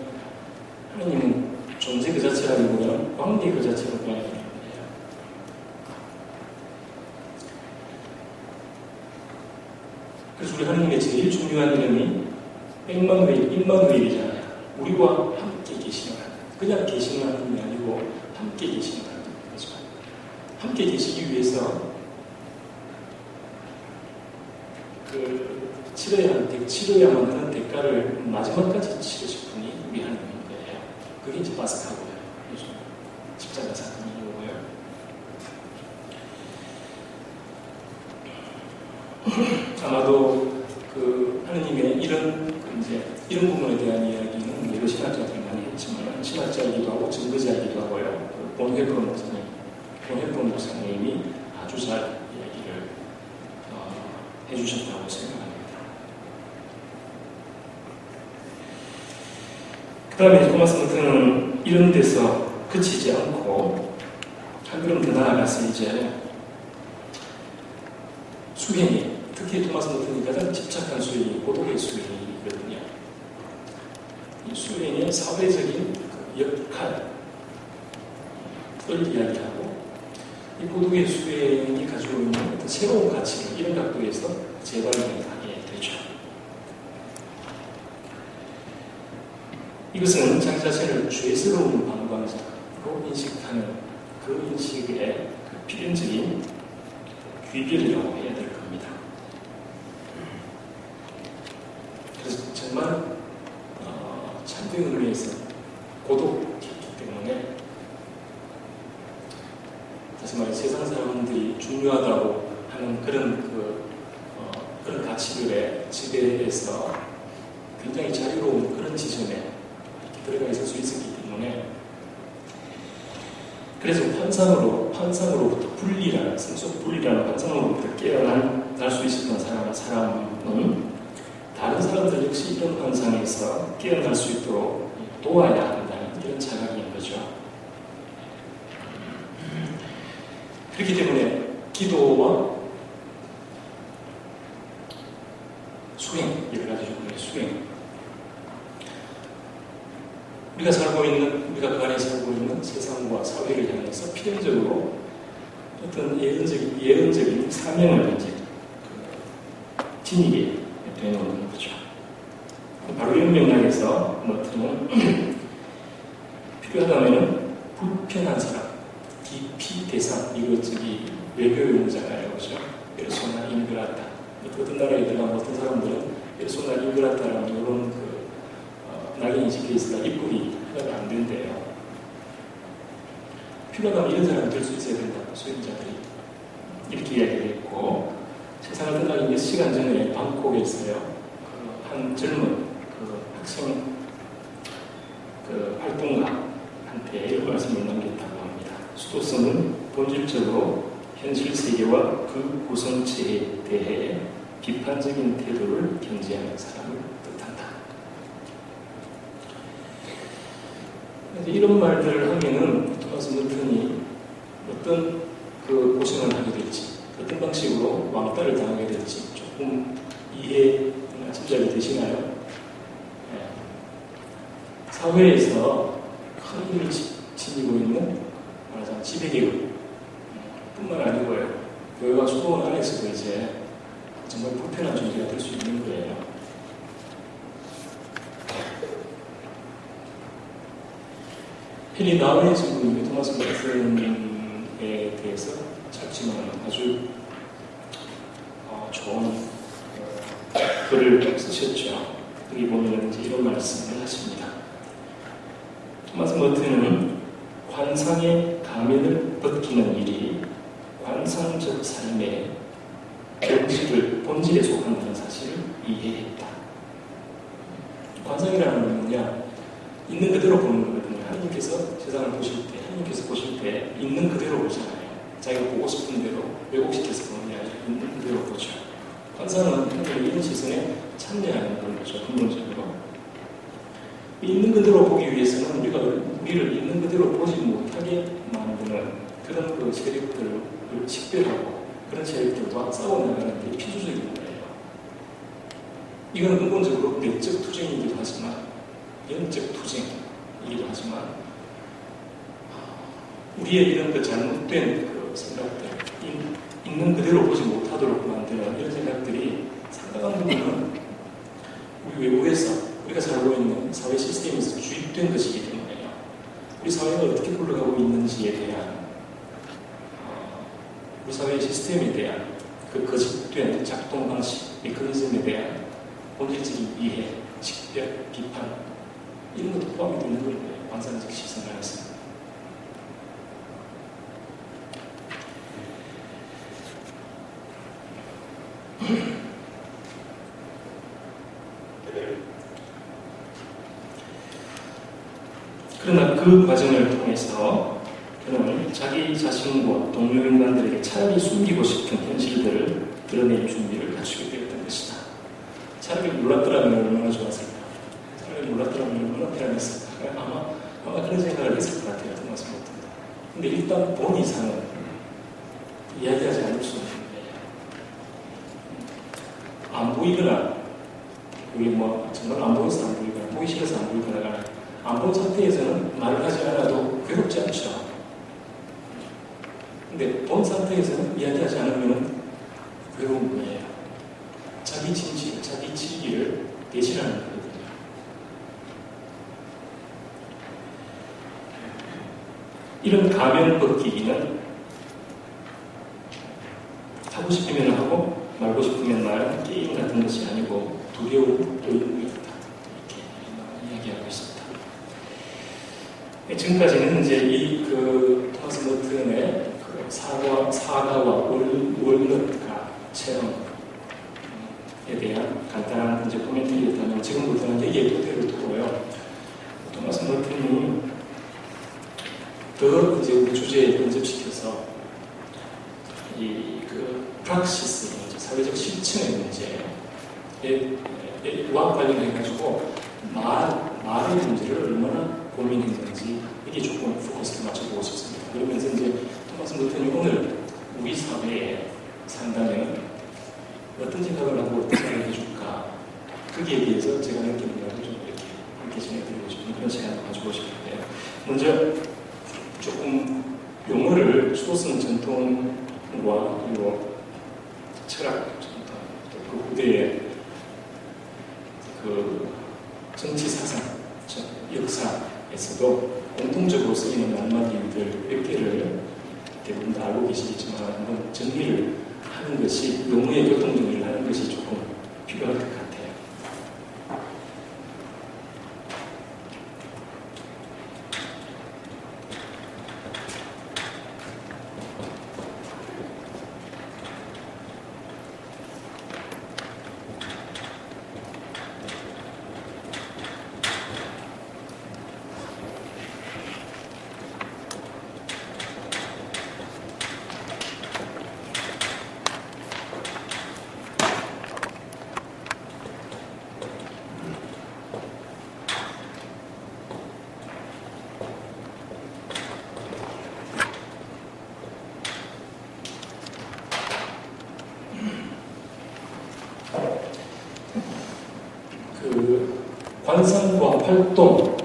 하느님은 존재 그 자체라기보다는 관계 그 자체로 보여야 되는 거예요. 그래서 우리 하느님의 제일 중요한 이름이 임마누엘이잖아요. 우리와 함께 계시는 하나님. 그냥 계시는 하나님이 아니고 함께 계시는 하나님이죠. 함께 계시기 위해서 치러야만 하는 대가를 마지막까지 치르실 분이 우리 하나님인 거예요. 그게 이제 파스카고요. 요즘 십자가 사건이 이거고요. 아마도 그 하느님의 이런 부분에 대한 이야기는 여러 신학자들이 많이 했지만 신학자이기도 하고 증거자이기도 하고요. 본회폰 목사님이 아주 잘 이야기를 해주셨다고 생각합니다. 그 다음에 토마스 머튼은 이런 데서 그치지 않고 한 걸음 더 나아가서 이제 수행이, 특히 토마스 머튼이 가장 집착한 수행이 고독의 수행이거든요. 이 수행의 사회적인 역할을 이야기하고 이 고독의 수행이 가지고 있는 어떤 새로운 가치를 이런 각도에서 재발견하게 되죠. 이것은 자기 자신을 죄스러운 방관자로 인식하는 그 인식의 필연적인 귀결이라고 해야 될 겁니다. 그래서 정말 참된 의미에서 고독했기 때문에, 다시 말해 세상 사람들이 중요하다고 하는 그런 가치들의 지배에서 굉장히 자유로운 그런 지점에 들어가 있을 수 있었기 때문에, 그래서 환상으로부터 성속 분리라는 환상으로부터 깨어날 수 있었던 사람은 다른 사람들 역시 이런 환상에서 깨어날 수 있도록 도와야 한다는 이런 자각인 거죠. 그렇기 때문에 기도와 수행, 여러 가지 종류의 수행, 우리가 그 안에 살고 있는 세상과 사회를 향해서 필연적으로 어떤 예언적인 사명을 이제 지니게 되는 거죠. 바로 이런 맥락에서 머튼은 필요하다면 불편한 사람, DP 대상, 이거 외교 용어잖아요, 그죠? 페르소나 인그라타. 어떤 나라에 들어가면 어떤 사람들은 페르소나 인그라타라는 이런 낙인이 찍혀 있으니까 입국이 하나가 안 된대요. 필요하다면 이런 사람이 될 수 있어야 된다. 수행자들이 이렇게 이야기를 했고, 세상을 떠나기 몇 시간 전에 방콕에서요, 한 젊은 학생 활동가한테 이런 말씀을 남겼다고 합니다. 수도성은 본질적으로 현실 세계와 그 구성체에 대해 비판적인 태도를 견지하는 사람을 뜻한다. 이런 말들을 하면은 토마스 머튼이 어떤 고생을 하게 될지, 어떤 방식으로 왕따를 당하게 될지 조금 짐작이 되시나요? 네. 사회에서 큰 힘을 지니고 있는 말하자면 지배계급 뿐만 아니고요, 교회와 수도원 안에서도 이제 정말 불편한 존재가 될 수 있는 거예요. 헨리 나우의 신부님이 토마스 머튼에 대해서 짧지만 아주 좋은 글을 쓰셨죠. 여기 보면 이제 이런 말씀을 하십니다. 토마스 머튼은 관상의 가면을 벗기는 일이 관상적 삶의 본질에 속한다는 사실을 이해했다. 관상이라는 건 뭐냐? 있는 그대로 보는 거거든요. 하나님께서 세상을 하나님께서 보실 때 있는 그대로 보잖아요. 자기가 보고 싶은 대로 왜곡시켜서 보는 게 아니라 있는 그대로 보죠. 관상은 하나님의 이런 시선에 참여하는 걸 보죠. 근본적으로. 있는 그대로 보기 위해서는 우리를 있는 그대로 보지 못하게 만드는 그런 세력들을 식별하고 그런 세력들과 싸워나가는 게 필수적인 거예요. 이건 근본적으로 내적 투쟁이기도 하지만 영적 투쟁이기도 하지만 우리의 이런 잘못된 생각들, 있는 그대로 보지 못하도록 만드는 이런 생각들이 상당한 부분은 우리 외국에서 우리가 살고 있는 사회 시스템에서 주입된 것이기 때문에요. 우리 사회가 어떻게 굴러가고 있는지에 대한 우리 사회 시스템에 대한 그 거짓된 작동 방식, 메커니즘에 대한 본질적인 이해, 식별, 비판 이런 것도 포함이 되는 거예요. 관상적 시선 안에서. 그러나 그 과정을 통해서 그는 자기 자신과 동료 인간들에게 차라리 숨기고 싶은 현실들을 드러낼 준비를 갖추게 되었던 것이다. 차라리 몰랐더라면 얼마나 좋았을까? 차라리 몰랐더라면 얼마나 편안했을까? 아마 그런 생각을 했을 것 같아요. 토마스 머튼. 근데 일단 본 이상은 이야기하지 않을 수 없는 거예요. 안 보이거나 그게 정말 안 보여서 안 보이거나 보기 싫어서 안 보이거나 안 본 상태에서는 말을 하지 않아도 괴롭지 않죠. 근데 본 상태에서는 이야기하지 않으면 괴로운 거예요. 자기 진실, 자기 진리를 대신하는 거거든요. 이런 가면 벗기기는 하고 싶으면 하고 말고 싶으면 말하는 게임 같은 것이 아니고 두려운 의무였다. 이렇게 이야기하고 있습니다. 지금까지는 이제 토마스 머튼의 사과와 월넛과 체험에 대한 간단한 이제 코멘트였다면 지금부터는 여기에 토대를 두고요. 토마스 머튼이 더 이제 우리 주제에 근접시켜서 프락시스, 사회적 실천의 문제와 관련해가지고 말의 문제를 얼마나 고민했는지 이게 조금 포커스를 맞춰보고 싶습니다. 그러면서 이제 토마스 머튼이 오늘 우리 사회에 산다면 어떤 생각을 하고 어떤 생각을 해줄까, 거기에 대해서 제가 느끼는 걸 좀 이렇게 함께 전해드리고 싶은 그런 시간을 가지고 싶은데요. 먼저 조금 용어를 수도성 전통과 그리고 철학 전통, 또 그 후대의 정치 사상, 역사에서도 공통적으로 쓰이는 한마디들 몇 개를 대부분 다 알고 계시겠지만 한번 정리를 하는 것이, 용어의 교통 정리를 하는 것이 조금 필요할 것 같아요. 관상과 활동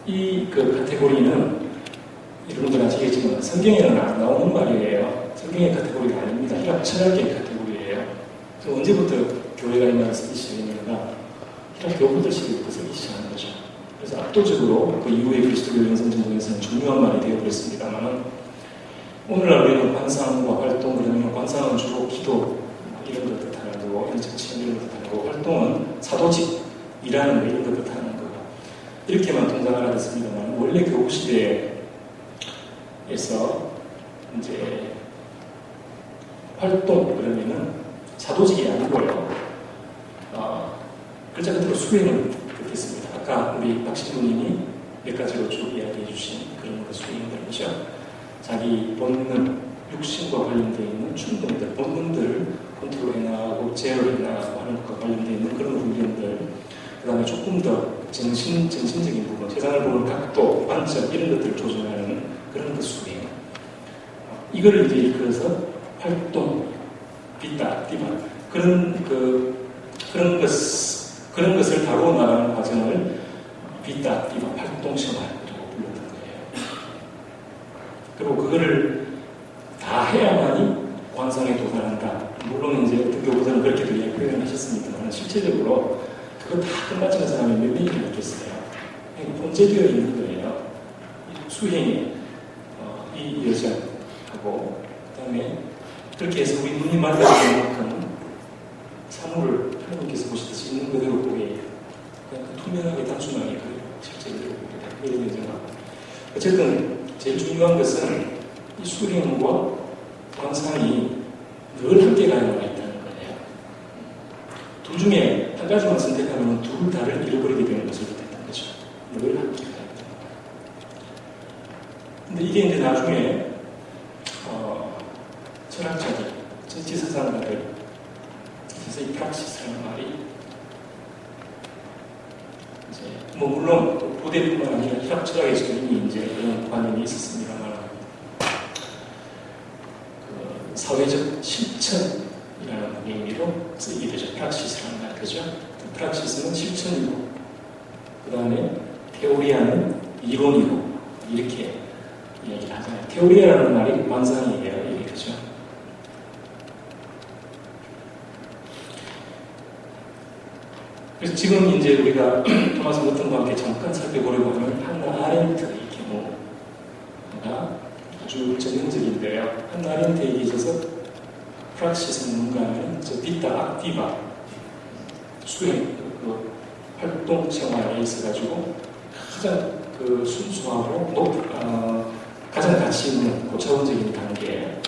이 그 카테고리는 여러분들 아시겠지만 성경에는 안 나오는 말이에요. 성경의 카테고리가 아닙니다. 휘락 철학의 카테고리예요. 언제부터 교회가 이 말을 쓰기 시작했는가? 휘락 교부들식부터 쓰기 시작한 거죠. 그래서 압도적으로 그 이후에 그리스도교 연성전통에서는 중요한 말이 되어버렸습니다만 오늘날 우리는 관상과 활동 그러면 관상은 주로 기도 이런 걸 뜻하는 거고 영적 체험 이런 걸 뜻하는 거고 활동은 사도직 일하는 거 이런 걸 뜻하는 거고 이렇게만 동작을 하겠습니다만 원래 교부 시대에서 이제 활동 그러면은 사도직이 아니고요. 글자 그대로 수행을 듣겠습니다. 아까 우리 박신부님이 몇 가지로 쭉 이야기해 주신 그런 거 수행들이죠. 자기 본능, 육신과 관련되어 있는 충동들, 본능들을 컨트롤해 나가고 제어해 나가고 하는 것과 관련되어 있는 그런 훈련들, 그 다음에 조금 더 정신적인 부분, 세상을 보는 각도, 관점 이런 것들을 조절하는 그런 그 수행. 이거를 이제 이끌어서 활동, 빗다, 띠바 그런 것을 다루어 나가는 과정을 빗다, 띠바, 활동생활이라고 불렀던 거예요. 그리고 그거를 다 해야만이 관상에 도달한다. 물론 이제 어떤 교부들은 그렇게도 표현을 하셨습니다만 실제적으로 그거 다 끝마치는 사람이 몇 명이나 있겠어요. 본제되어 있는 거예요. 수행에 이 여자하고 그 다음에 그렇게 해서 우리 눈이 맞아지는 만큼 사물을 하나님께서 보시듯이 있는 그대로 보게 그냥 투명하게 단순하게 그래요. 실제적으로 그런 여자가 어쨌든 제일 중요한 것은 이 수행과 관상이 늘 함께 가야만 있다는 거예요. 둘 중에 한 가지만 선택하면 둘 다를 잃어버리게 되는 것을 뜻했던 거죠. 늘 함께 가야 된다. 근데 이게 이제 나중에 철학자들, 정치사상가들, 그래서 이 프락시스라는 말이 이제 물론 부대뿐만 아니라 휘락 철학에서 이미 이제 그런 관념이 있었습니다만 그 사회적 실천이라는 의미로 쓰이게 되죠. 프락시스라는 말 그죠? 프락시스는 실천이고 그 다음에 테오리아는 이론이고 이렇게 이야기를 하잖아요. 테오리아라는 말이 관상이에요. 이게 그죠? 그래서 지금 이제 우리가 토마스 모튼과 함께 잠깐 살펴보려고 하는 한나 아렌트의 경우가 아주 전형적인데요. 한나 아렌트에게 있어서 프락시스는 뭔가 하면 저 빗다, 악티바, 수행, 그 활동 생활에 있어가지고 가장 그 순수하고 가장 가치 있는 고차원적인 단계,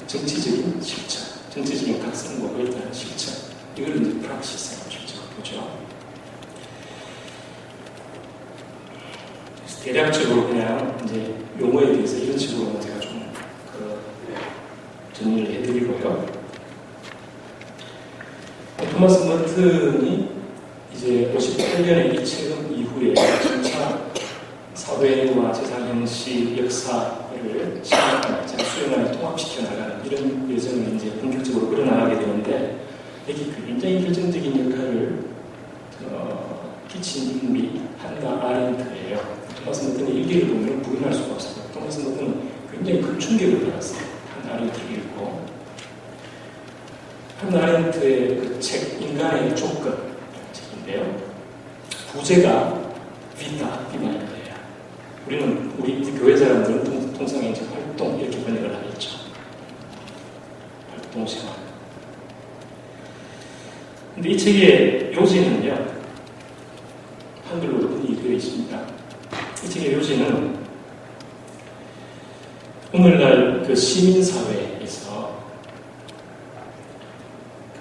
정치적인 실천, 정치적인 각성과 그렇다는 실천, 이걸 이제 프락시스라고 보죠. 대략적으로 그냥 이제 용어에 대해서 이런 식으로 제가 좀 정리를 해드리고요. 토마스 머튼이 이제 58년에 이 책임 이후에 점차 사회와 세상 현실, 역사를 수행하에 통합시켜 나가는 이런 예정을 이제 본격적으로 끌어나가게 되는데 여기 굉장히 결정적인 역할을 끼친 인물이 한나 아렌트예요. 토마스 머튼의 일기를 보면 부인할 수가 없어요. 토마스 머튼은 굉장히 큰 충격을 받았어요. 한나 아렌트를 읽고 한나 아렌트의 그 책 인간의 조건 책인데요. 부제가 비타, 비만일 거예요. 우리 교회 사람들은 통상에 이제 활동 이렇게 번역을 하겠죠. 활동 생활. 근데 이 책의 요지는요, 한글로도 흔히 되어 있습니다. 이 책의 요지는 오늘날 그 시민사회에서 그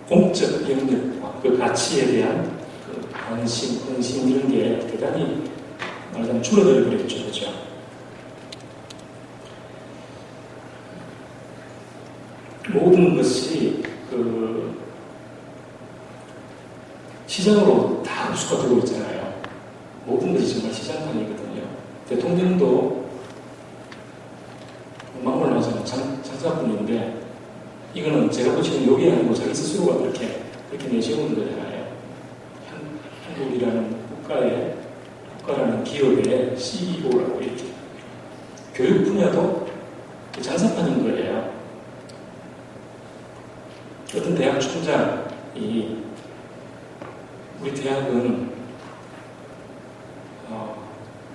공적 영역과 그 가치에 대한 그 관심, 헌신 이런 게 대단히 말하자면 줄어들어 버렸죠. 그죠? 모든 것이 그 시장으로 다 흡수가 되고 있잖아요. 모든 것이 정말 시장판이거든요. 대통령도 막말 하자면 장사꾼인데 이거는 제가 붙이는 욕이 아니고 자기 스스로가 그렇게 내세우는 거잖아요. 한국이라는 어떤 대학 총장이 우리 대학은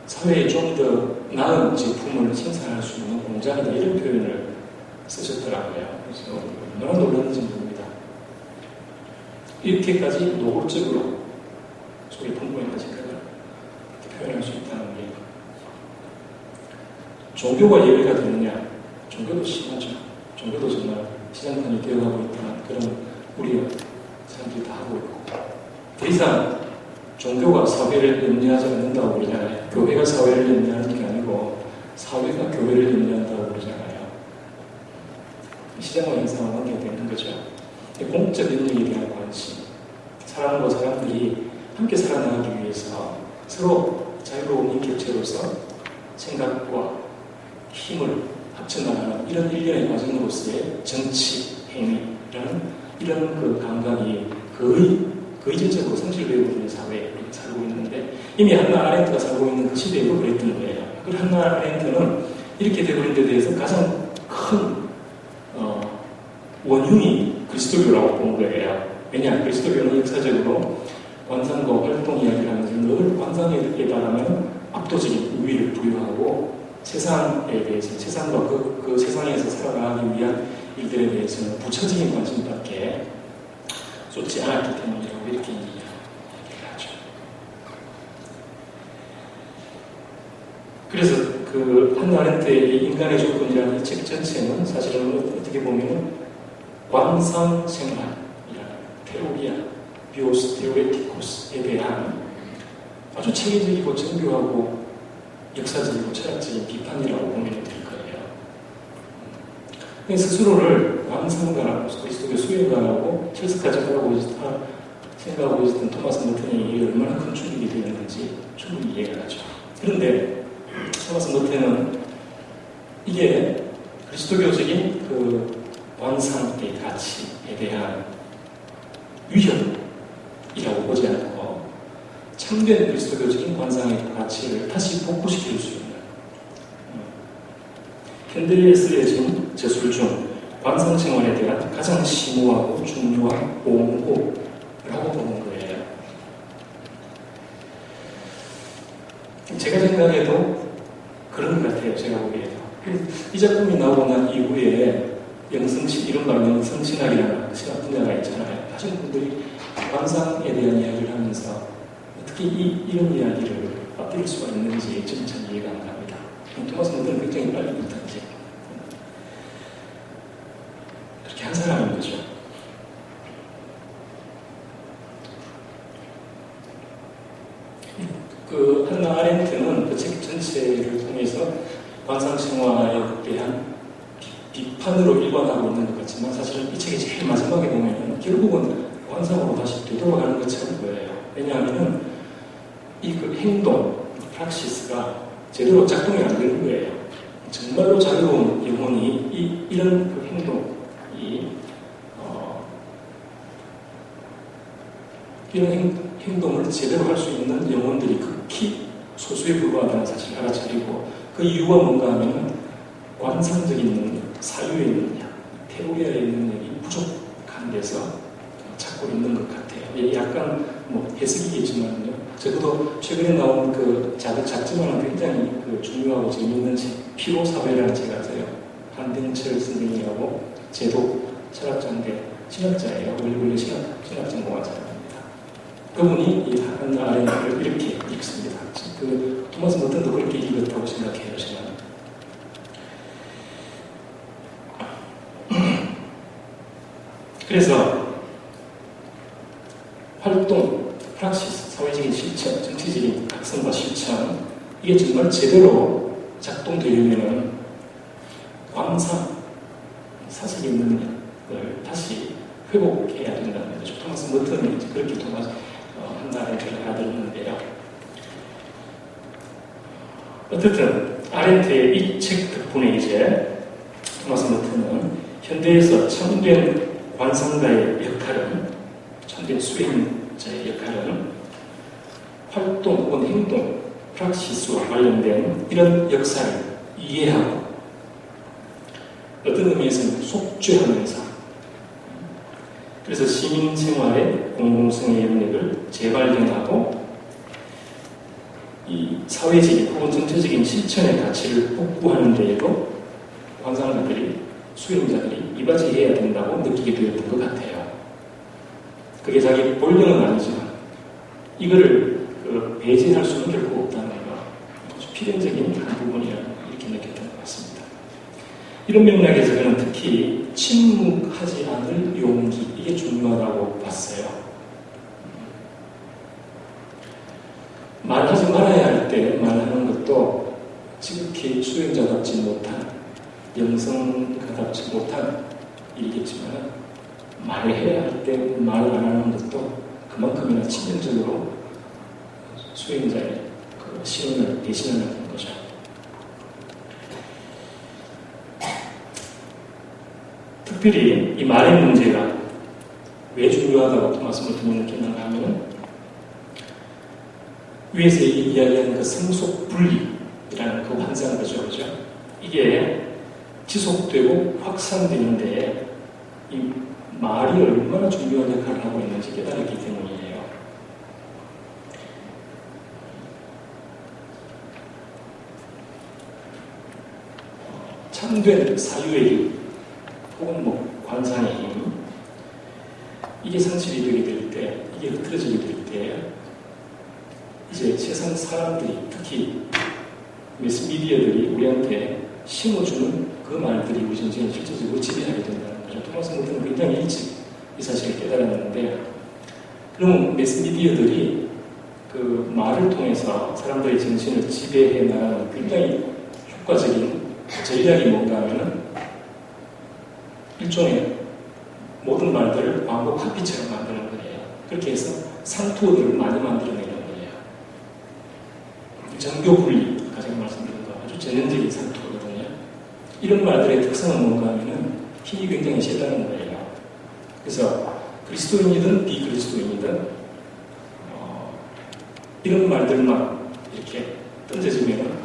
사회에 좀 더 나은 제품을 생산할 수 있는 공장이다, 이런 표현을 쓰셨더라고요. 그래서 얼마나 놀랐는지 모릅니다. 이렇게까지 노골적으로 속에 품고 있는 생각을 표현할 수 있다는 게, 종교가 예외가 되느냐? 종교도 심하죠. 종교도 정말 시장판이 되어가고 있다는 그런 우리가 사람들이 다 하고 있고, 더 이상 종교가 사회를 염려하지 않는다고 그러잖아요. 교회가 사회를 염려하는 게 아니고 사회가 교회를 염려한다고 그러잖아요. 시장과 현상과 관계되는 거죠. 공적 영역에 대한 관심, 사람과 사람들이 함께 살아나가기 위해서 서로 자유로운 인격체로서 생각과 힘을 합쳐나가는 이런 일련의 과정으로서의 정치, 행위라는 이런 그 감각이 거의 전적으로 성실되고 있는 사회에 살고 있는데, 이미 한나 아렌트가 살고 있는 그 시대에도 그랬던 거예요. 그 한나 아렌트는 이렇게 되어버린 데 대해서 가장 큰 원흉이 그리스도교라고 본 거예요. 왜냐? 그리스도교는 역사적으로 관상과 활동 이야기를 하면서 늘 관상에 달하면 압도적인 우위를 부여하고, 세상에 대해서, 세상과 그 세상에서 살아가기 위한 일들에 대해서는 부차적인 관심밖에 쏟지 않았기 때문이라고 이렇게 얘기하죠. 그래서 그 한나 아렌트의 인간의 조건이라는 이 책 전체는 사실은 어떻게 보면 관상생활이라는 테오리아 비오스 테오레티코스에 대한 아주 체계적이고 정교하고 역사적이고 철학적인 비판이라고 보면 될 거예요. 스스로를 관상가라고, 그리스도교 수행가라고 철석가적이라고 생각하고 있었던 토마스 머튼이 이게 얼마나 큰 충격이 되었는지 충분히 이해가 가죠. 그런데 토마스 머튼은 이게 그리스도교적인 그 관상의 가치에 대한 위협이라고 보지 않고 참된 그리스도교적인 관상의 가치를 다시 복구시킬 수 있는, 현대에 쓰여진 저술 중 관상생활에 대한 가장 심오하고 중요한 옹호라고 보는 거예요. 제가 생각해도 그런 것 같아요. 제가 보기에도. 이 작품이 나오고 난 이후에 이른바 영성신학이라는 신학 분야가 있잖아요. 하시는 분들이 관상에 대한 이야기를 하면서 어떻게 이런 이야기를 빠뜨릴 수가 있는지 저는 참 이해가 안 갑니다. 토마스 머튼은 굉장히 빨리 못하지. 그렇게 한 사람인 거죠. 그 한나 아렌트는 그 책 전체를 통해서 관상생활에 대한 비판으로 일관하고 있는 것 같지만, 사실은 이 책의 제일 마지막에 보면 결국은 관상으로 다시 되돌아가는 것처럼 보여요. 왜냐하면 이 그 행동, 프락시스가 제대로 작동이 안 되는 거예요. 정말로 자유로운 영혼이 이런 그 이런 행동을 제대로 할 수 있는 영혼들이 극히 소수에 불과하다는 사실을 알아차리고, 그 이유가 뭔가 하면 관상적인 능력, 사유의 능력, 테오리아의 능력이 부족한 데서 찾고 있는 것 같아요. 약간 해석이겠지만요. 적어도 최근에 나온 그 작지만은 굉장히 그 중요하고 재미있는 책, 피로사회라는 책 아세요? 한등철 선생님하고 제독 철학자인데 신학자예요. 원래 신학 전공하자입니다. 그분이 이 한나 아렌트를 이렇게 읽습니다. 그 토마스 머튼도 그렇게 읽었다고 생각해요. 저는. 그래서 활동, 프락시스, 사회적인 실천, 정치적인 각성과 실천, 이게 정말 제대로 작동되려면 관상, 사색의 능력을 다시 회복해야 된다는 거죠. 토마스 머튼은 이제 그렇게 한나 아렌트를 알아들었는데요. 어쨌든 아렌트의 이 책 덕분에 이제 토마스 머튼은 현대에서 참된 관상가의 역할은, 참된 수행자의 역할은 활동 혹은 행동, 프락시스와 관련된 이런 역사를 이해하고 어떤 의미에서는 속죄하면서 그래서 시민 생활의 공공성의 영역을 재발견하고 이 사회적인 혹은 정치적인 실천의 가치를 확보하는 데에도 관상가들이, 수행자들이 이바지해야 된다고 느끼게 되었던 것 같아요. 그게 자기 본령은 아니지만 이거를 배제할 수는 결코 없다는 거, 아주 필연적인 한 부분이라 이렇게 느꼈던 것 같습니다. 이런 맥락에서 저는 특히 침묵하지 않을 용기, 이게 중요하다고 봤어요. 말하지 말아야 할 때 말하는 것도 지극히 수행자답지 못한, 영성가답지 못한 일이겠지만 말해야 할 때 말 안 하는 것도 그만큼이나 치명적으로 수행자의 그 신원을 대신하는 거죠. 특별히 이 말의 문제가 왜 중요하다고 토마스 모튼이 느꼈는가 하면 위에서 이야기하는 그 성속 분리라는 그 환상 거죠. 이게 지속되고 확산되는데 이 말이 얼마나 중요한 역할을 하고 있는지 깨달았기 때문이에요. 참된 사유의 힘 혹은 관상의 힘, 이게 상실이 되게 될 때, 이게 흐트러지게 될 때 이제 세상 사람들이, 특히 매스미디어들이 우리한테 심어주는 그 말들이 우리 전쟁을 실질적으로 지배하게 된다는 거죠. 토마스 모튼은 굉장히 일찍 이 사실을 깨달았는데, 그러면 매스미디어들이 그 말을 통해서 사람들의 정신을 지배해 나가는 굉장히 효과적인 전략이 뭔가 하면은 일종의 모든 말들을 왕국 카피처럼 만드는 거예요. 그렇게 해서 상투어들을 많이 만들어내는 거예요. 정교 분리, 아까 제가 말씀드린 거 아주 전형적인 상투어거든요. 이런 말들의 특성은 뭔가 하면은 힘이 굉장히 세다는 거예요. 그래서 그리스도인이든 비그리스도인이든 이런 말들만 이렇게 던져지면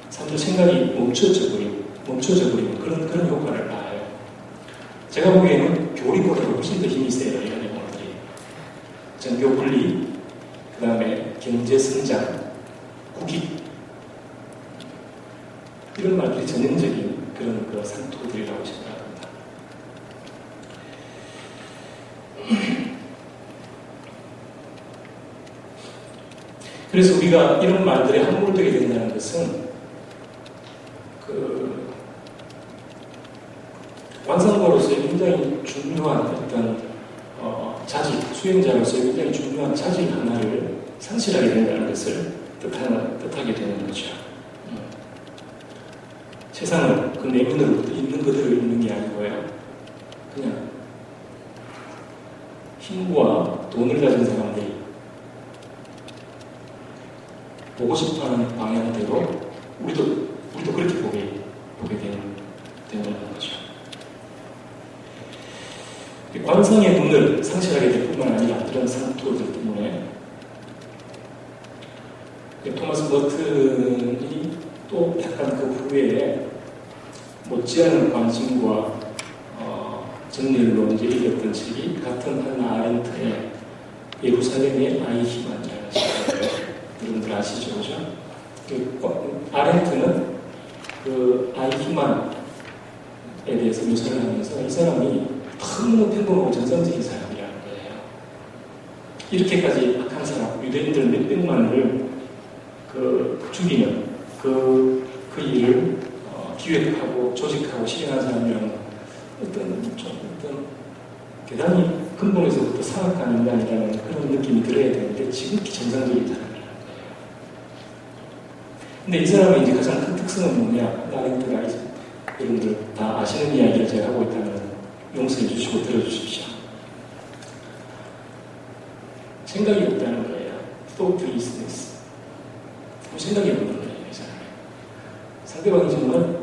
사람들 생각이 멈춰져 버리는 그런 효과를 봐요. 제가 보기에는 교리보다 훨씬 더 힘이 세요, 이런 내용들이. 정교 분리, 그 다음에 경제 성장, 국익, 이런 말들이 전형적인 그런 그 상투들이라고 생각합니다. 그래서 우리가 이런 말들에 함몰되게 된다는 것은 그 관상가로서의 굉장히 중요한 어떤 자질, 수행자로서의 굉장히 중요한 자질 하나를 상실하게 된다는 것을 뜻하게 되는 거죠. 세상은 그 내면으로부터 있는 그대로 있는 게 아니고요. 그냥 힘과 돈을 가진 사람들이 보고 싶어하는 방향대로 우리도 그렇게 보게 되는 거죠. 관상의 눈을 상실하게 될 뿐만 아니라 그런 상투어들 때문에 토마스 머튼이 또 약간 그 후에 못지않은 관심과 정리로 이제 읽었던 책이 같은 한나 아렌트의 예루살렘의 아이히만이라는 책이에요. 여러분들 아시죠? 그죠? 아렌트는 그 아이히만에 대해서 묘사를 하면서 이 사람이 너무 평범하고 정상적인 사람이라는 거예요. 이렇게까지 악한 사람, 유대인들 몇백만을 죽이는 그 일을 기획하고 조직하고 실행한 사람이라는 어떤 대단히 근본에서부터 사악한 인간이라는 그런 느낌이 들어야 되는데 지극히 정상적인 사람이라는 거예요. 근데 이 사람의 이제 가장 큰 특성은 뭐냐? 아렌트가 여러분들 다 아시는 이야기를 제가 하고 있다면 용서해 주시고 들어주십시오. 생각이 없다는 거예요. thoughtlessness. 생각이 없는 거예요, 이 사람이. 상대방이 정말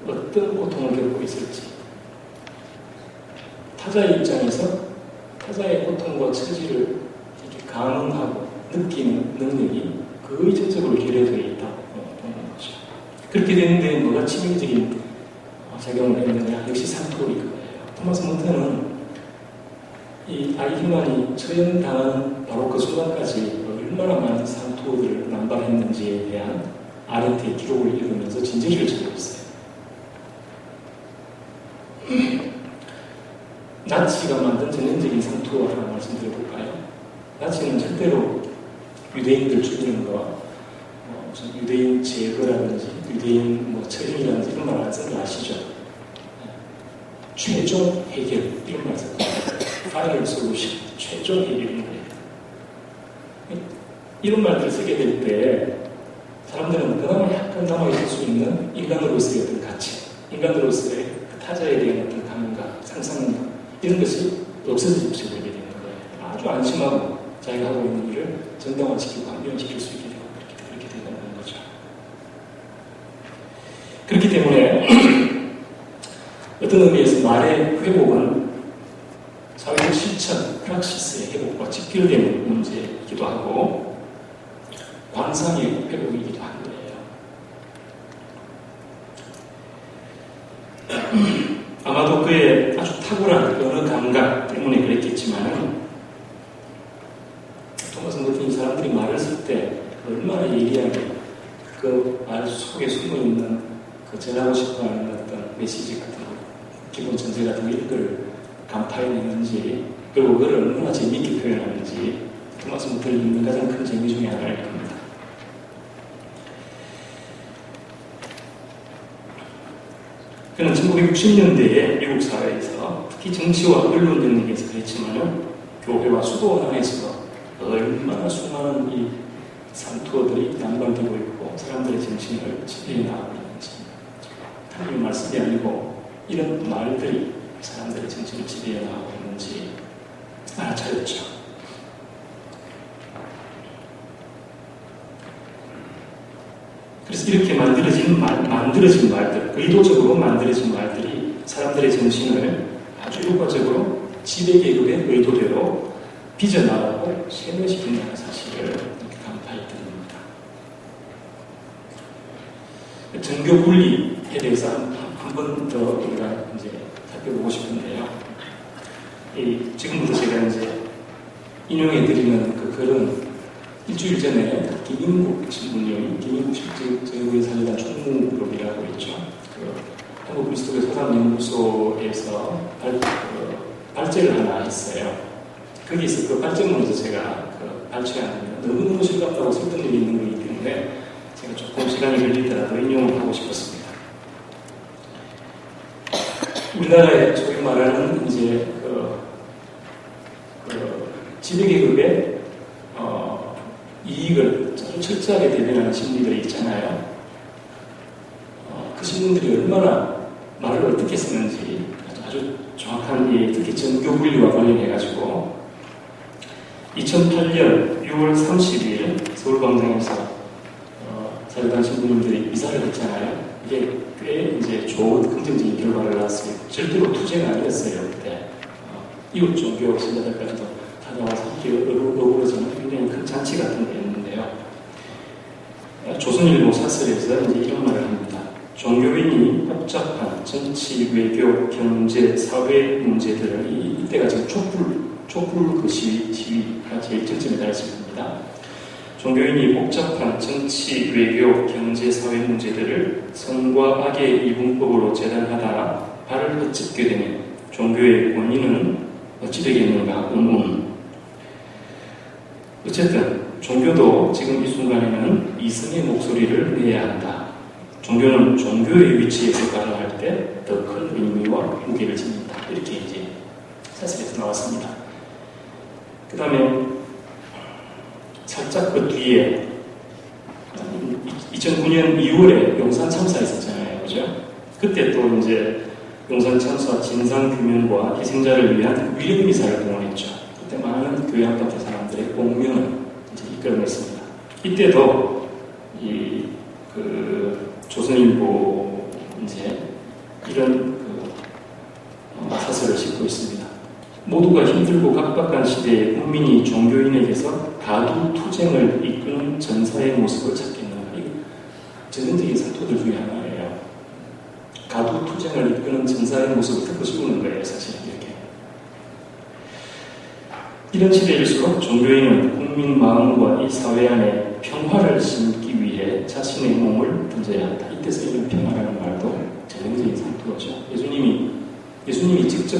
어떤 고통을 겪고 있을지, 타자의 입장에서 타자의 고통과 처지를 이렇게 감응하고 느끼는 능력이 거의 전적으로 결여되어 있다고 보는 거죠. 그렇게 되는데 뭐가 치명적인 작용을 했느냐? 역시 상투어일 거예요. 토마스 모튼은 이 아이히만이 처형당하는 바로 그 순간까지 얼마나 많은 상투어들을 남발했는지에 대한 아렌트의 기록을 읽으면서 진저리를 치고 있어요. 나치가 만든 전형적인 상투어 하나 말씀드려볼까요? 나치는 절대로 유대인들 죽이는 거, 무슨 유대인 제거라든지 유대인 처형이라든지 이런 말 안 쓰는 거 아시죠? 최종 해결 이런 말 써요. 파이널 솔루션, 최종 해결인 거예요. 이런 말들을 쓰게 될 때 사람들은 그나마 약간 남아있을 수 있는 인간으로서의 어떤 가치, 인간으로서의 그 타자에 대한 어떤 감각, 상상력 이런 것이 없어지게 되게 되는 거예요. 아주 안심하고 자기가 하고 있는 일을 정당화시키고 강변시킬 수 있게 되고 그렇게 된다는 거죠. 그렇기 때문에 어떤 의미에서 말의 회복은 사회적 실천, 프락시스의 회복과 직결되는 문제이기도 하고 관상의 회복이기도 한 거예요. 아마도 그의 아주 탁월한 언어 감각 때문에 그랬겠지만 토마스 머튼이 사람들이 말을 쓸 때 얼마나 예리하게 그 말 속에 숨어있는 그 전하고 싶어하는 어떤 메시지 같은 거, 기본 전제 같은 거 이런 걸 간파해내는지 그리고 그걸 얼마나 재미있게 표현하는지 토마스 머튼이 읽는 가장 큰 재미 중에 하나일 겁니다. 그는 1960년대에 미국 사회에서 특히 정치와 언론 영역에서 그랬지만 교회와 수도 안에서 얼마나 수많은 이 상투어들이 남발되고 있고 사람들의 정신을 지배해 나가고 있는지 하나님의 말씀이 아니고 이런 말들이 사람들의 정신을 지배해 나가고 있는지 알아차렸죠. 그래서 이렇게 만들어진 말들, 의도적으로 만들어진 말들이 사람들의 정신을 아주 효과적으로 지배계급의 의도대로 빚어나가고 세뇌시킨다는 사실을 이렇게 간파했던 겁니다. 정교 분리에 대해서 한 번 더 우리가 이제 살펴보고 싶은데요. 지금부터 제가 이제 인용해드리는 그 글은 일주일 전에 김인국 신부님이 김인국 실제의 사회단 총무록이라고 있죠. 한국 그리스도교 서산연구소에서 발제를 하나 했어요. 거기서 그 발제문에서 제가 발췌한 너무너무 실감나고 쓸데없는 일이 있는 거기 때문에 제가 조금 시간이 걸리더라도 인용을 하고 싶었습니다. 우리나라에 소위 말하는 이제 지배계급의 이익을 아주 철저하게 대변하는 신문들이 있잖아요. 그 신문들이 얼마나 말을 어떻게 쓰는지 아주 정확한 특히 정교 분리와 관련해가지고 2008년 6월 30일 서울광장에서 사회단 신부님들이 이사를 했잖아요. 이게 꽤 이제 좋은 긍정적인 결과를 낳았어요. 절대로 투쟁은 아니었어요. 그때 이웃 종교 신자들까지도 찾아와서 함께 어우러지는 굉장히 큰 잔치 같은 게 있는데요. 조선일보 사설에서 이제 이런 말을 합니다. 종교인이 복잡한 정치, 외교, 경제, 사회 문제들을 이때가 지금 촛불 그 시위가 제일 정점에 달했을 겁니다. 종교인이 복잡한 정치, 외교, 경제, 사회 문제들을 선과 악의 이분법으로 재단하다 발을 헛짚게 되면 종교의 권위는 어찌 되겠는가? 어쨌든 종교도 지금 이 순간에는 이성의 목소리를 내야 한다. 종교는 종교의 위치에서 가능할 때 더 큰 의미와 무게를 지닌다. 이렇게 이제 사설에서 나왔습니다. 그 다음에 살짝 그 뒤에 2009년 2월에 용산 참사 있었잖아요. 그죠? 그때 또 이제 용산 참사 진상규명과 희생자를 위한 위력미사를 동원했죠. 그때 많은 교회 안팎의 사람들의 공명을 이제 이끌어냈습니다. 이때도 조선일보 이제 이런 사설을 싣고 있습니다. 모두가 힘들고 각박한 시대에 국민이 종교인에게서 가두 투쟁을 이끄는 전사의 모습을 찾겠는가. 이게 전형적인 사토들 중에 하나예요. 가두 투쟁을 이끄는 전사의 모습을 듣고 싶은 거예요, 사실 이렇게. 이런 시대일수록 종교인은 국민 마음과 이 사회 안에 평화를 심기 위해 자신의 몸을 던져야 한다. 이때 쓰이는 평화라는 말도 전형적인 상투어죠. 예수님이 직접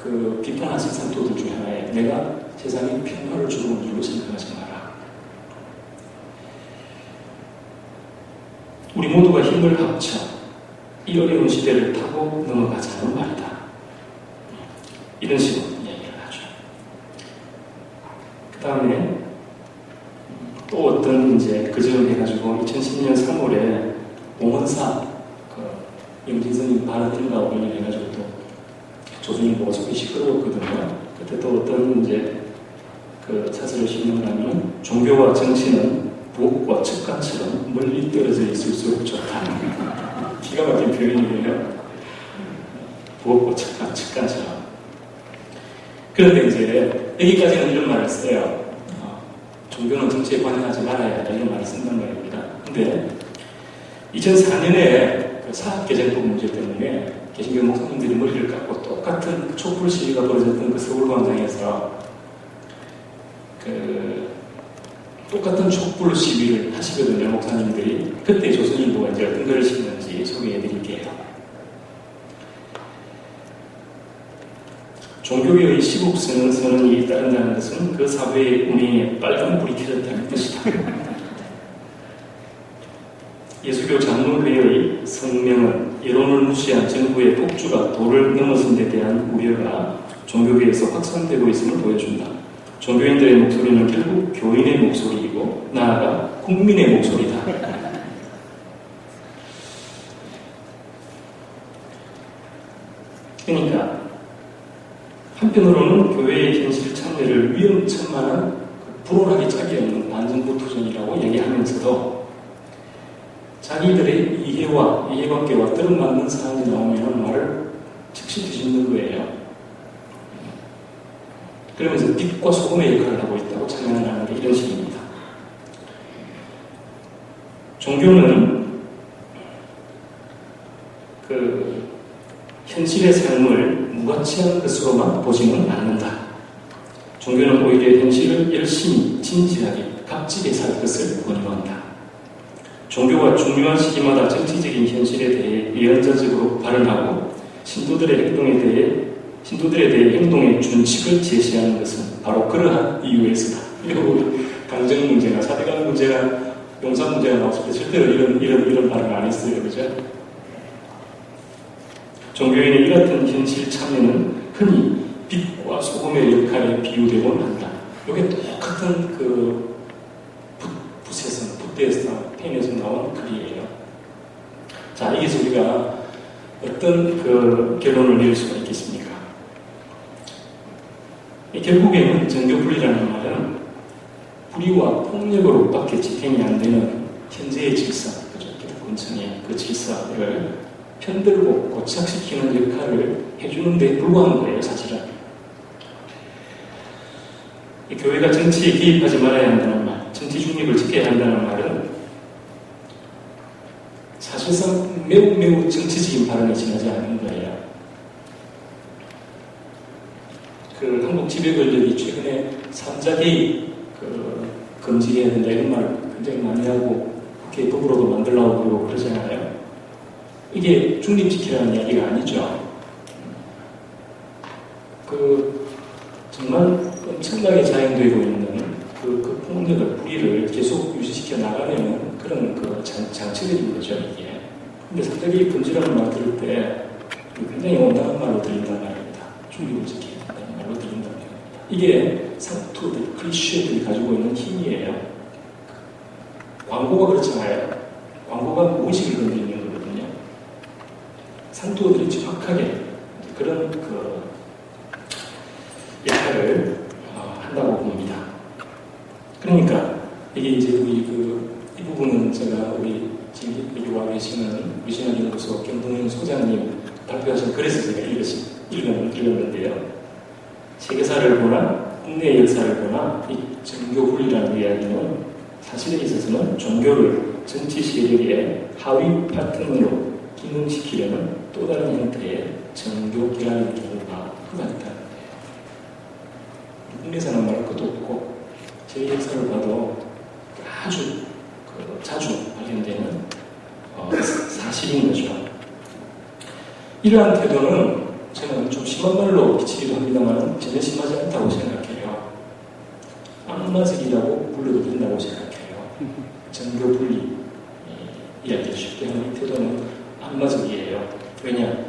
그 비판하신 상투어들 중에 하나에 내가 세상에 평화를 주고 온 줄로 생각하지 마라. 우리 모두가 힘을 합쳐 이 어려운 시대를 타고 넘어가자는 말이다. 이런 식으로 이야기를 하죠. 그 다음에 또 어떤 이제 그저음 해가지고 2010년 3월에 봉헌사 영진선님 발언인가 관련해가지고 또 조준이 모습이 시끄러웠거든요. 그때 또 어떤 이제 그 사설을 신문하면 종교와 정치는 부엌과 척간처럼 멀리 떨어져 있을수록 좋다. 기가 막힌 표현이에요. 부엌과 척간처럼. 그런데 이제 여기까지는 이런 말을 써요. 종교는 정치에 관여하지 말아야 한다 이런 말을 쓴단 말입니다. 근데 2004년에 그 사학개정법 문제 때문에 개신교 목사님들이 머리를 깎고 똑같은 촛불 시위가 벌어졌던 그 서울광장에서 그 똑같은 촛불 시위를 하시거든요, 목사님들이. 그때 조선일보가 이제 어떤 글을 쓰는지 소개해드릴게요. 종교계의 시국선언이 따른다는 것은 그 사회의 운행에 빨간불이 켜졌다는 뜻이다. 예수교 장로회의 성명은 여론을 무시한 정부의 폭주가 도를 넘어선 데 대한 우려가 종교계에서 확산되고 있음을 보여준다. 종교인들의 목소리는 결국 교인의 목소리이고 나아가 국민의 목소리다. 그러니까 한편으로는 교회의 현실 참여를 위험천만한 불온하기 짝이 없는 반정부 투쟁이라고 얘기하면서도 자기들의 이해관계와 들어맞는 사안이 나오면 말을 즉시 뒤집는 거예요. 그러면서 빛과 소금의 역할을 하고 있다고 찬양을 하는 게 이런 식입니다. 종교는 그 현실의 삶을 무가치한 것으로만 보지는 않는다. 종교는 오히려 현실을 열심히 진지하게 각지게 살 것을 권유한다. 종교가 중요한 시기마다 정치적인 현실에 대해 예언자적으로 발언하고 신도들에 대해 행동의 준칙을 제시하는 것은 바로 그러한 이유에서다. 강정 문제나 사대강 문제나 용산 문제가 나왔을 때 절대로 이런 발언을 안 했어요. 그죠? 종교인의 이 같은 현실 참여는 흔히 빛과 소금의 역할에 비유되곤 한다. 이게 똑같은 그 붓대에서 펜에서 나온 글이에요. 자, 여기서 우리가 어떤 그 결론을 내릴 수가 있겠습니까? 결국에는 정교분리라는 말은 불의와 폭력으로밖에 지탱이 안 되는 현재의 질서, 그죠? 기득권층의 그 질서를 편들고 고착시키는 역할을 해주는 데 불과한 거예요, 사실은. 이 교회가 정치에 개입하지 말아야 한다는 말, 정치 중립을 지켜야 한다는 말은 사실상 매우 정치적인 발언이 지나지 않는 거예요. 그 한국 지배권력이 최근에 삼자개입 금지해야 된다 이런 말 굉장히 많이 하고 국회 법으로도 만들려고 그러고 그러잖아요. 이게 중립지키라는 이야기가 아니죠. 정말 엄청나게 자행되고 있는 그 폭력을, 불의를 계속 유지시켜 나가려는 그런 장치들인 거죠, 이게. 근데 사대기 금지라는 말 들을 때 굉장히 온당한 말로 들린단 말입니다. 중립을 지켜야 된다는 말로 들린단 말입니다. 이게 상투들, 크리스천들이 가지고 있는 힘이에요. 광고가 그렇잖아요. 광고가 무의식을 건드리는 거거든요. 상투들이 정확하게 그런 역할을 한다고 봅니다. 그러니까 이게 이제 이 부분은 제가 우리 지금 여기 와 계시는 미신학연구소 경동현 소장님 발표하신 글에서 제가 읽었는데요. 세계사를 보나 국내 역사를 보나 이 정교분리라는 이야기는 사실에 있어서는 종교를 정치 세력의 하위 파트너로 기능시키려는 또 다른 형태의 정교 결합의 경우가 흔하다. 국내사는 말로 이러한 태도는 저는 좀 심한 말로 비치기도 합니다만 전혀 심하지 않다고 생각해요. 악마적이라고 불러도 된다고 생각해요. 정교 분리 이야기를 쉽게 하는 이 태도는 악마적이에요. 왜냐?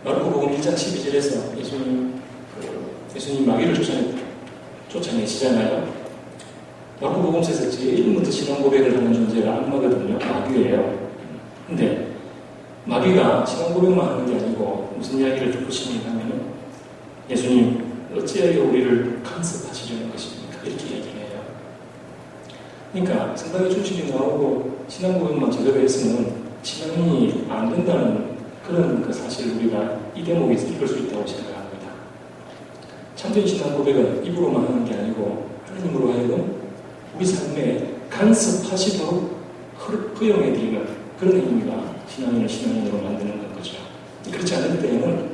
마르코복음 1장 12절에서 예수님 마귀를 쫓아내시잖아요. 마르코복음서에서 제일 먼저 신앙 고백을 하는 존재가 악마거든요. 마귀예요. 근데 마귀가 신앙 고백만 하는 게 아니고 무슨 이야기를 듣고 싶냐면 예수님 어찌하여 우리를 간섭하시려는 것입니까? 이렇게 얘기해요. 그러니까 성당의 중심이 나오고 신앙 고백만 제대로 했으면 신앙이 안 된다는 그런 그 사실을 우리가 이 대목에서 읽을 수 있다고 생각합니다. 참된 신앙 고백은 입으로만 하는 게 아니고 하나님으로 하여금 우리 삶에 간섭하시도록 허용해드리는 그런 의미가 신앙인을 신앙인으로 만드는 거죠. 그렇지 않을 때에는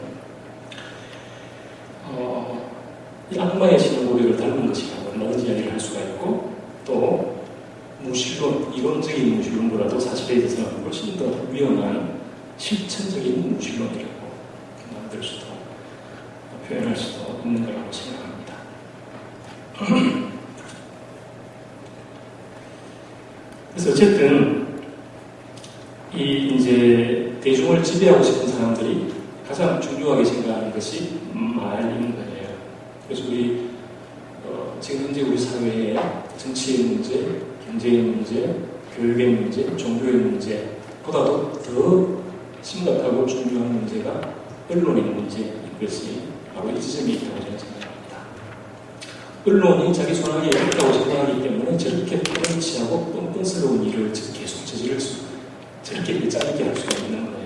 이 악마의 신앙 고백을 닮은 것이라고 얼마든지 이야기를 할 수가 있고 또 무신론, 이론적인 무신론보다도 사실에 대해서는 훨씬 더 위험한 실천적인 무신론이라고 만들 수도 표현할 수도 있는 거라고 생각합니다. 그래서 어쨌든 이 이제 대중을 지배하고 싶은 사람들이 가장 중요하게 생각하는 것이 말인 거예요. 그래서 우리 지금 현재 우리 사회에 정치의 문제, 경제의 문제, 교육의 문제, 종교의 문제보다도 더 심각하고 중요한 문제가 언론의 문제인 것이 바로 이 지점에 있다고 저는 생각합니다. 언론이 자기 손아귀에 있다고 생각하기 때문에 저렇게 파렴치하고 뻔뻔스러운 일을 계속 저지를 저렇게 짜릿게 할 수가 있는 거예요.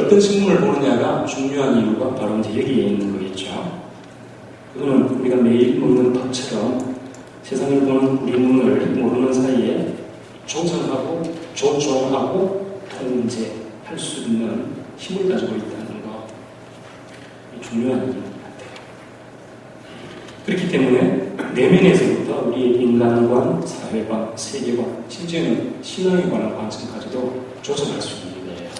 어떤 신문을 보느냐가 중요한 이유가 바로 이제 여기에 있는 거겠죠. 그거는 우리가 매일 먹는 밥처럼 세상을 보는 우리 눈을 모르는 사이에 조정하고 조종하고 통제할 수 있는 힘을 가지고 있다는 거 중요한 일인 것 같아요. 그렇기 때문에 내면에서부터 우리의 인간관, 사회관, 세계관, 심지어는 신앙에 관한 관점까지도 조정할 수 있는 거예요.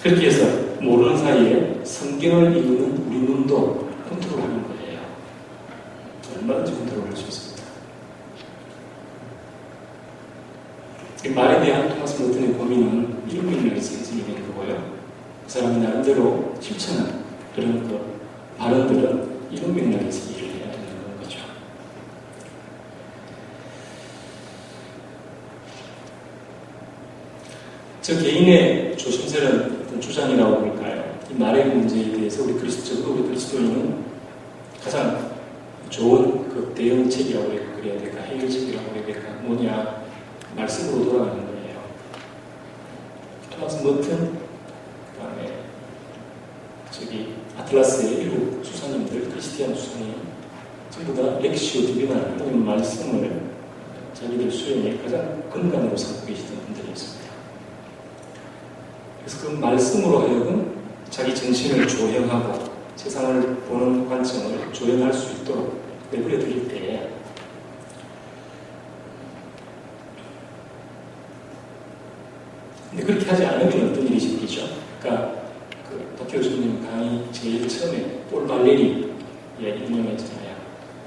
그렇게 해서 모르는 사이에 성경을 읽는 우리 눈도 컨트롤하는 거예요. 얼마든지 컨트롤할 수 있습니다. 이 말에 대한 토마스 모튼의 고민은 이런 맥락에서 해석이 되는 거고요. 그 사람이 나름대로 실천한 그런 발언들은 이런 맥락에서 일을 해야 되는 거죠. 저 개인의 조심스러운 어떤 주장이라고 볼까요? 이 말의 문제에 대해서 우리 그리스도인은 가장 좋은 그 대응책이라고 그래야 될까, 해결책이라고 그래야 될까, 뭐냐, 말씀으로 돌아가는 거예요. 토마스 머튼, 그 다음에 아틀라스의 일곱 수사님들, 크리스티안 수사님, 전부 다 렉시오 디비나 하나님 말씀을 자기들 수행에 가장 근간으로 삼고 계시던 분들이었습니다. 그래서 그 말씀으로 하여금 자기 정신을 조형하고 세상을 보는 관점을 조형할 수 있도록 내버려 드릴 때 근데 그렇게 하지 않으면 어떤 일이 생기죠? 그러니까 박 교수님 강의 제일 처음에 폴 발레리 이야기 인용했잖아요.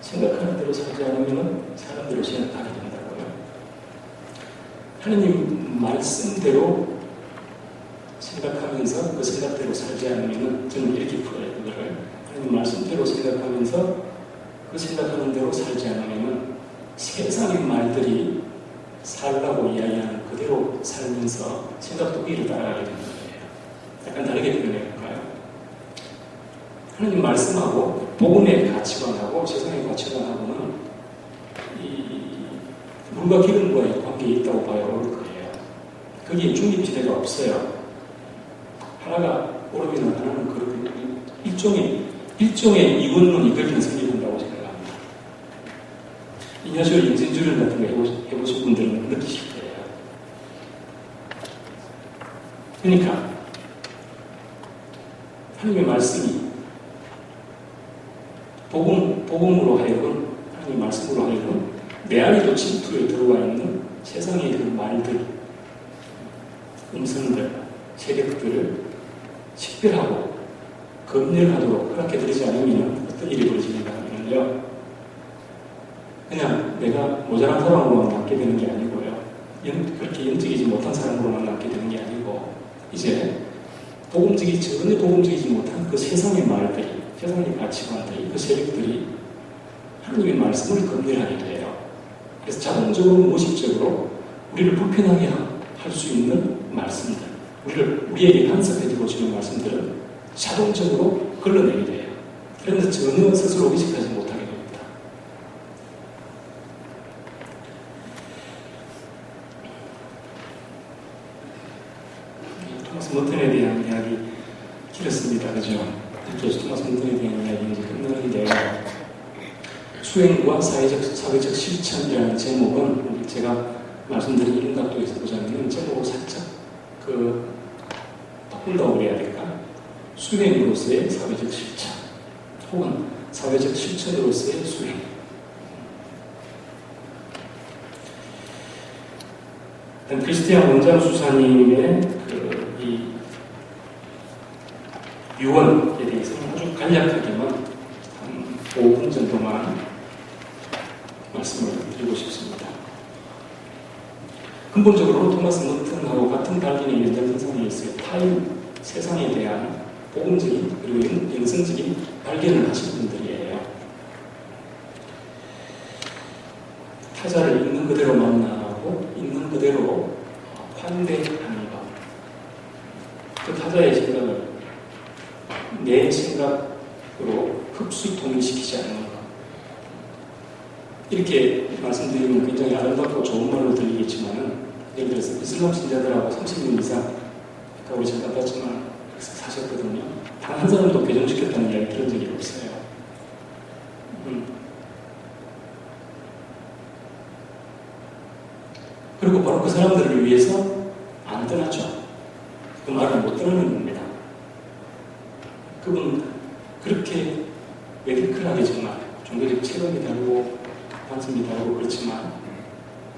생각하는 대로 살지 않으면 사람대로 생각하게 된다고요. 하느님 말씀대로 생각하면서 그 생각대로 살지 않으면 저는 이렇게 풀어요. 그거를 하느님 말씀대로 생각하면서 그 생각하는 대로 살지 않으면 세상의 말들이 살라고 이야기하는 그대로 살면서 생각도 위로 따라가게 되는 거예요. 약간 다르게 표현해볼까요? 하느님 말씀하고 복음의 가치관하고 세상의 가치관하고는 이 물과 기름과의 관계에 있다고 봐야 옳을 거예요. 거기에 중립지대가 없어요. 하나가 옳으면 하나는 그렇게 일종의 이원론이 그렇게 성립한다고 생각합니다. 이냐시오 인생주를 같은 거 해보신 분들은 느끼실 거예요. 그러니까 하나님의 말씀이 복음으로 하여금 하나님의 말씀으로 하여금 내 안에도 침투에 들어와 있는 세상의 그 말들, 음성들, 세력들을 식별하고 검열하도록 허락해드리지 않으면 어떤 일이 벌어지는가 하면요, 그냥 내가 모자란 사람으로만 남게 되는 게 아니고요, 그렇게 영적이지 못한 사람으로만 남게 되는 게 아니고, 이제 전혀 복음적이지 못한 그 세상의 말들이, 세상의 가치관들이, 그 세력들이 하나님의 말씀을 검열하게 돼요. 그래서 자동적으로 무의식적으로 우리를 불편하게 할 수 있는 말씀들, 우리에게 간섭해주고 주는 말씀들은 자동적으로 걸러내게 돼요. 그런데 전혀 스스로 의식하지 못하게 됩니다. 토마스 머튼에 대한 이야기 길었습니다. 그죠? 그래서 토마스 머튼에 대한 이야기 이제 끝나는데, 수행과 사회적 실천이라는 제목은 제가 말씀드린 이런 각도에서 보자면 제목을 살짝 바꾼다고 그래야 될까? 수행으로서의 사회적 실천, 혹은 사회적 실천으로서의 수행. 크리스티안 원장 수사님의 이 유언에 대해서는 아주 간략하게만 한 5분 정도만 말씀을 드리고 싶습니다. 근본적으로 토마스 머튼하고 같은 발견의 연장선상에 있어요. 타인, 세상에 대한 복음적인 그리고 영성적인 발견을 하신 분들이에요. 타자를 있는 그대로 만나고 있는 그대로 환대하는 것. 그 타자의 생각을 내 생각으로 흡수 통일시키지 않는 것. 이렇게 말씀드리면 굉장히 아름답고 좋은 말로 들리겠지만은, 예를 들어서 이슬람 신자들하고 30년 이상, 아까 우리 잠깐 봤지만 사셨거든요. 단 한 사람도 개종시켰다는 이야기 들은 적이 없어요. 그리고 바로 그 사람들을 위해서 안 떠나죠. 그 말을 못 떠나는 겁니다. 그분 그렇게 메디컬하게 정말 종교적 체험이 다르고 관심이 다르고 그렇지만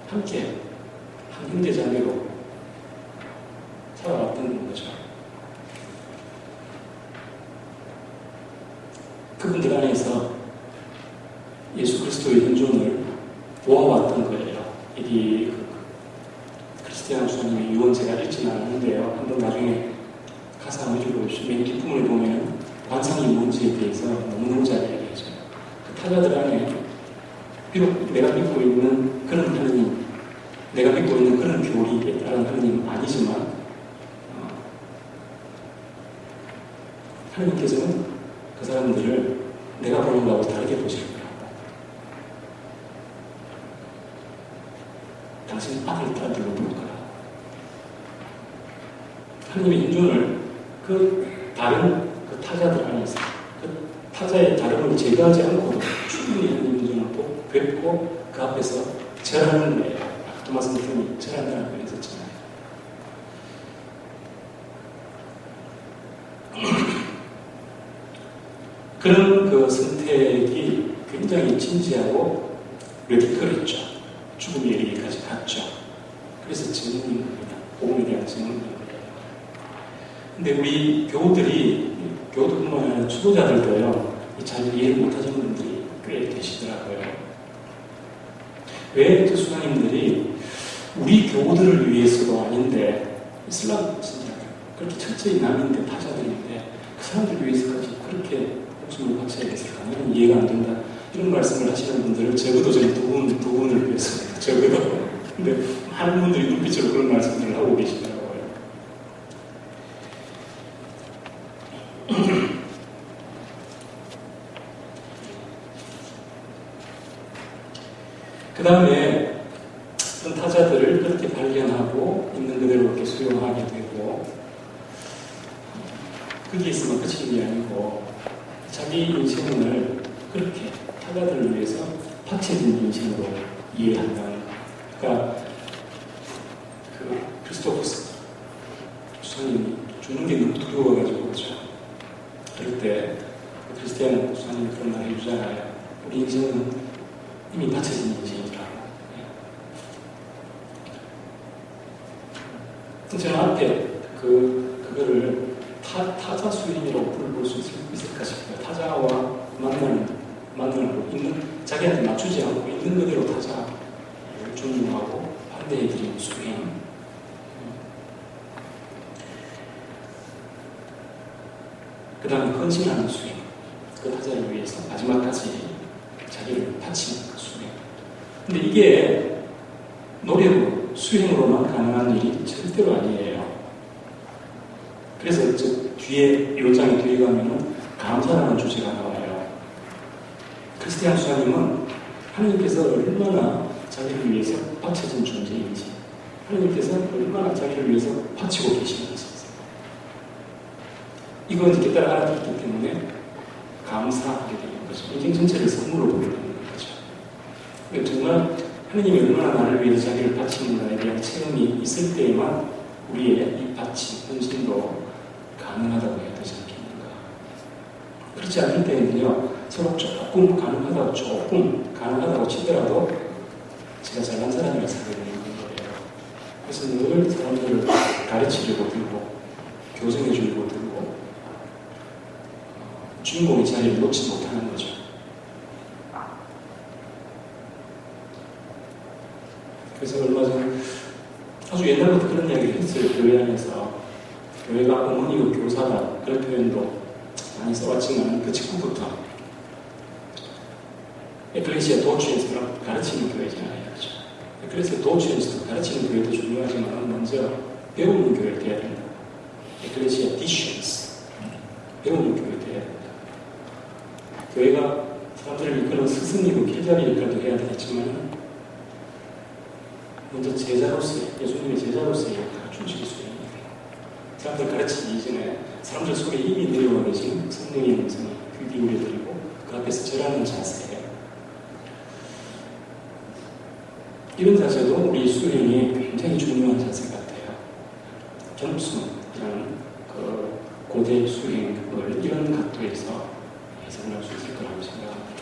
함께 한 형제자매로 살아왔던 거죠. 그분들 안에서 예수 그리스도의 현존을 보아왔던 거예요. 여기 크리스티안 수사님의 유언 제가 읽지는 않았는데요. 한번 나중에 가사 한번 읽어보시면 맨 뒷부분을 보면 관상이 뭔지에 대해서 너무너무 잘 이야기해줘요. 그 타자들 안에 비록 내가 믿고 있는 그런 하나님, 내가 믿고 있는 그런 교리에 따른 하나님은 아니지만 하나님께서는 그 사람들을 내가 보는 거하고 다르게 보실 거라고. 당신 아들, 딸들로 볼 거라고. 하나님의 인존을 그 다른 그 타자들 안에서 그 타자의 다름을 제거하지 않고 충분히 하나님 인존을 뵙고 그 앞에서 절하는 거예요. 토마스 머튼이 절한다는 표현을 썼잖아요. 그런 그 선택이 굉장히 진지하고 레디컬했죠. 죽음에 이르기까지 갔죠. 그래서 증언인 겁니다. 복음에 대한 증언인 거예요. 근데 우리 교우들뿐만 아니라 수도자들도요, 잘 이해를 못하시는 분들이 꽤 계시더라고요. 왜 그 수사님들이 우리 교우들을 위해서도 아닌데, 이슬람 신자들, 그렇게 철저히 남인데, 타자들인데, 그 사람들 위해서까지 그렇게 목숨을 바쳐야 됐을까? 나는 이해가 안 된다. 이런 말씀을 하시는 분들을 적어도 저희 두 분을 위해서, 적어도. 근데 많은 분들이 눈빛으로 그런 말씀들을 하고 계시더라고요. 그 다음에 그런 타자들을 그렇게 발견하고 있는 그대로 이렇게 수용하게 되고, 그게 있으면 끝인 게 아니고 자기 인생을 그렇게 타자들을 위해서 바쳐진 인생으로 이해한다는 것. 그러니까 그 크리스토퍼스 수사님이 죽는 게 너무 두려워가지고 그렇죠. 그럴 때 크리스티안 수사님이 그런 말 해주잖아요. 우리 인생은 이미 바쳐진 인생이라고. 저는 앞에 그거를 타자 수행이라고 부를 수 있을까 싶어요. 타자와 만나고 자기한테 맞추지 않고 있는 그대로 타자를 존중하고 반대해드리는 수행. 그 다음에 헌신하는 수행. 그 타자를 위해서 마지막까지 자기를 바치는 그 수행. 근데 이게 노래로 수행으로만 가능한 일이 절대로 아니에요. 그래서 뒤에 이 장의 뒤에 가면은 감사라는 주제가 나와요. 크리스티안 수사님은 하나님께서 얼마나 자기를 위해서 바쳐진 존재인지, 하나님께서 얼마나 자기를 위해서 바치고 계시는지 이걸 이렇게 따라 알아듣기 때문에 감사하게 되는 거죠. 인생 전체를 선물로 보게 되는 거죠. 그러니까 정말 하나님이 얼마나 나를 위해서 자기를 바치는가에 대한 체험이 있을 때에만 우리의 이 바치, 헌신도 가능하다고 해야 되지 않겠는가. 그렇지 않을 때는요, 서로 조금 가능하다고 치더라도 제가 잘난 사람이라 살게 되는 거예요. 그래서 늘 사람들을 가르치려고 들고, 교정해 주려고 들고, 주인공의 자리를 놓지 못하는 거죠. 그래서 얼마 전에 아주 옛날부터 그런 이야기를 했어요. 교회 안에서. 교회가 어머니가 교사다. 그런 표현도 많이 써왔지만 그 직후부터 에클레시아 도처에서 가르치는 교회잖아요. 그렇죠? 에클레시아 도처에서 가르치는 교회도 중요하지만 먼저 배우는 교회가 돼야 된다. 에클레시아 디션스. 배우는 교회가 돼야 된다. 교회가 사람들을 이끄는 스승이고 길잡이니까도 해야 되겠지만 먼저 제자로서의, 예수님의 제자로서의 역할을 충실수행해야 돼요. 사람들 가르치기 이전에 사람들 속에 이미 내려와 계신 성령의 음성을 귀 기울여드리고 그 앞에서 절하는 자세. 이런 자세도 우리 수행에 굉장히 중요한 자세 같아요. 겸손이라는 그 고대 수행을 이런 각도에서 해석할 수 있을 거라고 생각합니다.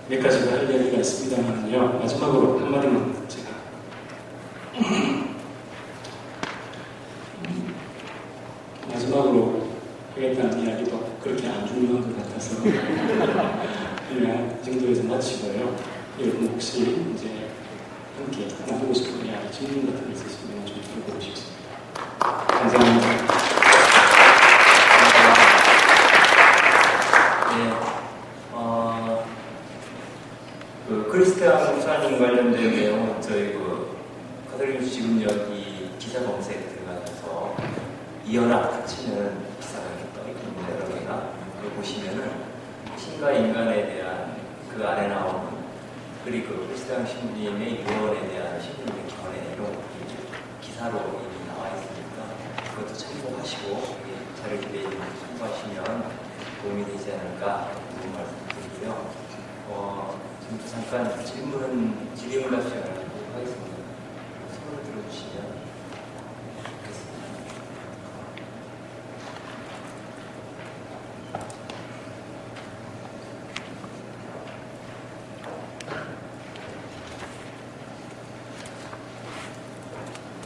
몇 가지가 할 이야기가 있습니다만요. 마지막으로 한마디만 제가 마지막으로 하겠다는 이야기도 그렇게 안 중요한 것 같아서 그냥 이 정도에서 마치고요. 여러분 혹시 이제 함께 나누고 싶은 이야기, 질문 같은 게 있으시면 좀 들어보고 싶습니다. 감사합니다. 크리스티안 목사님 관련된 내용은 저희 카톨릭 지금 여기 기사 검색에 들어가셔서 이연합 치는 기사가 떠 있거든요. 여러 개가. 그걸 보시면은 신과 인간에 대한 그 안에 나오는 그리고 크리스티안 신부님의 유언에 대한 신부님의 견해 이런 것들이 기사로 이미 나와 있으니까 그것도 참고하시고 자료 기대에 참고하시면 도움이 되지 않을까 그런 말씀드리고요. 지금 잠깐 질의응답 시간을 갖도록 하겠습니다. 손을 들어주시면 좋겠습니다.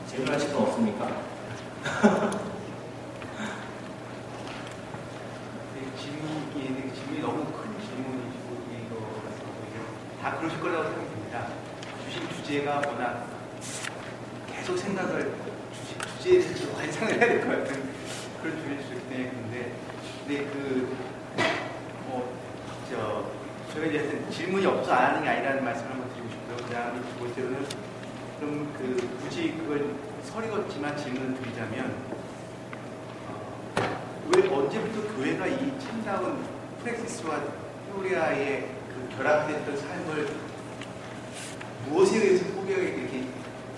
질문하실 분 없습니까? 질문이 너무 큰 질문이시고 다 그러실 거라고 생각됩니다. 주신 주제가 워낙 계속 생각을 주제에 대해서 관상을 해야 될 것 같은 그런 주제이기 때문에 근데 저희가 이제 질문이 없어서 안 하는 게 아니라는 말씀을 한번 드리고 싶고요. 그 다음에 두 번째로는 그럼 굳이 그걸 서리걷지만 질문을 드리자면 왜 언제부터 교회가 이 참다운 프랙시스와 테오리아의 결합됐던 삶을 무엇에 의해서 포기하게 이렇게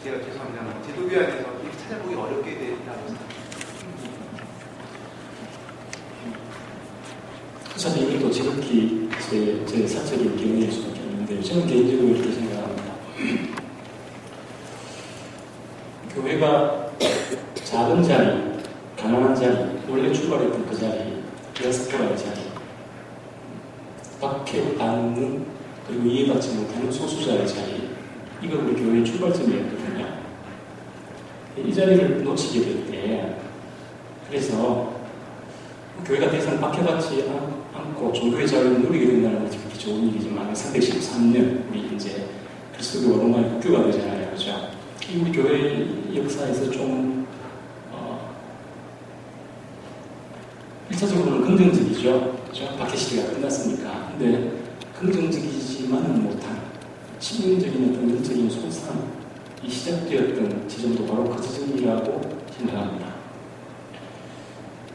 제가 죄송합니다만 제도교 안에서 이렇게 찾아보기 어렵게 됐다고 생각합니다. 사실 이것도 지극히 제 사적인 견해일 수밖에 없는데 저는 개인적으로 이렇게 생각합니다. 교회가 작은 자리, 가난한 자리, 원래 출발했던 그 자리, 디아스포라의 자리, 박해받는 그리고 이해받지 못하는 소수자의 자리, 이걸 우리 교회의 출발점이었거든요. 이 자리를 놓치게 될 때, 그래서 교회가 더 이상 박혀받지 않고 종교의 자유를 누리게 된다는 것이 그렇게 좋은 일이지만 313년 우리 이제 그리스도교가 로마의 국교가 되잖아요. 그죠? 우리 교회 역사에서 좀 1차적으로는 긍정적이죠. 그죠? 박해 시대가 끝났으니까. 근데 긍정적이지만은 못한 치명적인 어떤 영적인 손상이 시작되었던 지점도 바로 그 지점이라고 생각합니다.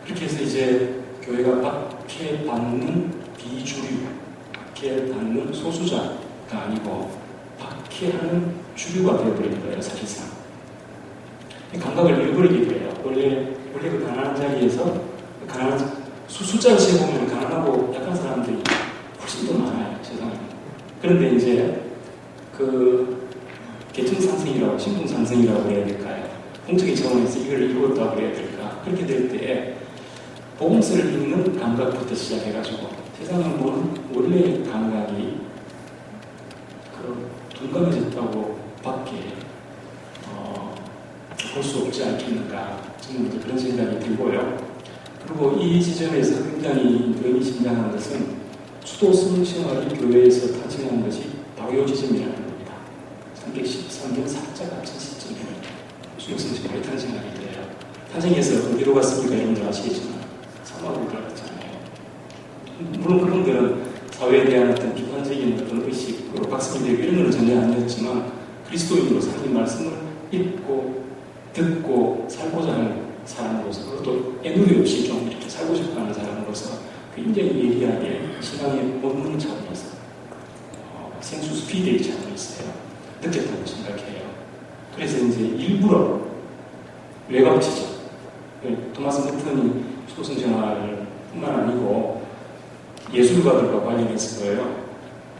그렇게 해서 이제 교회가 박해받는 비주류, 박해받는 소수자가 아니고 박해하는 주류가 되어버린 거예요, 사실상. 감각을 잃어버리게 돼요. 원래 그 가난한 자리에서 가난한 숫자를 세보면 가난하고 약한 사람들이 훨씬 더 많아요, 세상에. 그런데 이제 그 계층 상승이라고, 신분 상승이라고 해야 될까요? 공적인 차원에서 이걸 이루었다고 해야 될까? 그렇게 될 때 복음서를 읽는 감각부터 시작해가지고 세상을 보는 원래 감각이 둔감해졌다고 밖에 볼 수 없지 않겠는가. 저는 이제 그런 생각이 들고요. 그리고 이 지점에서 굉장히 의미심장한 것은 수도승 생활이 교회에서 탄생한 것이 바로 이 지점이라는 겁니다. 313년 살짝 앞선 시점에 수도승 생활이 탄생하게 돼요. 탄생해서 어디로 갔습니까? 여러분들 아시겠지만 사막으로 들어갔잖아요. 물론 그런들은 사회에 대한 어떤 비판적인 어떤 의식으로 박성이 되고 이런 건 전혀 아니었지만 그리스도인으로 하나님 말씀을 읽고 듣고 살고자 하는 사람으로서, 그것도 애누리 없이 좀 이렇게 살고 싶어 하는 사람으로서 굉장히 예리하게 신앙의 본능 차원에서 생수 스피드의 차원에서요 느꼈다고 생각해요. 그래서 이제 일부러 외곽지죠. 토마스 모튼이 수도승 생활을 뿐만 아니고 예술가들과 관련해서 그래요.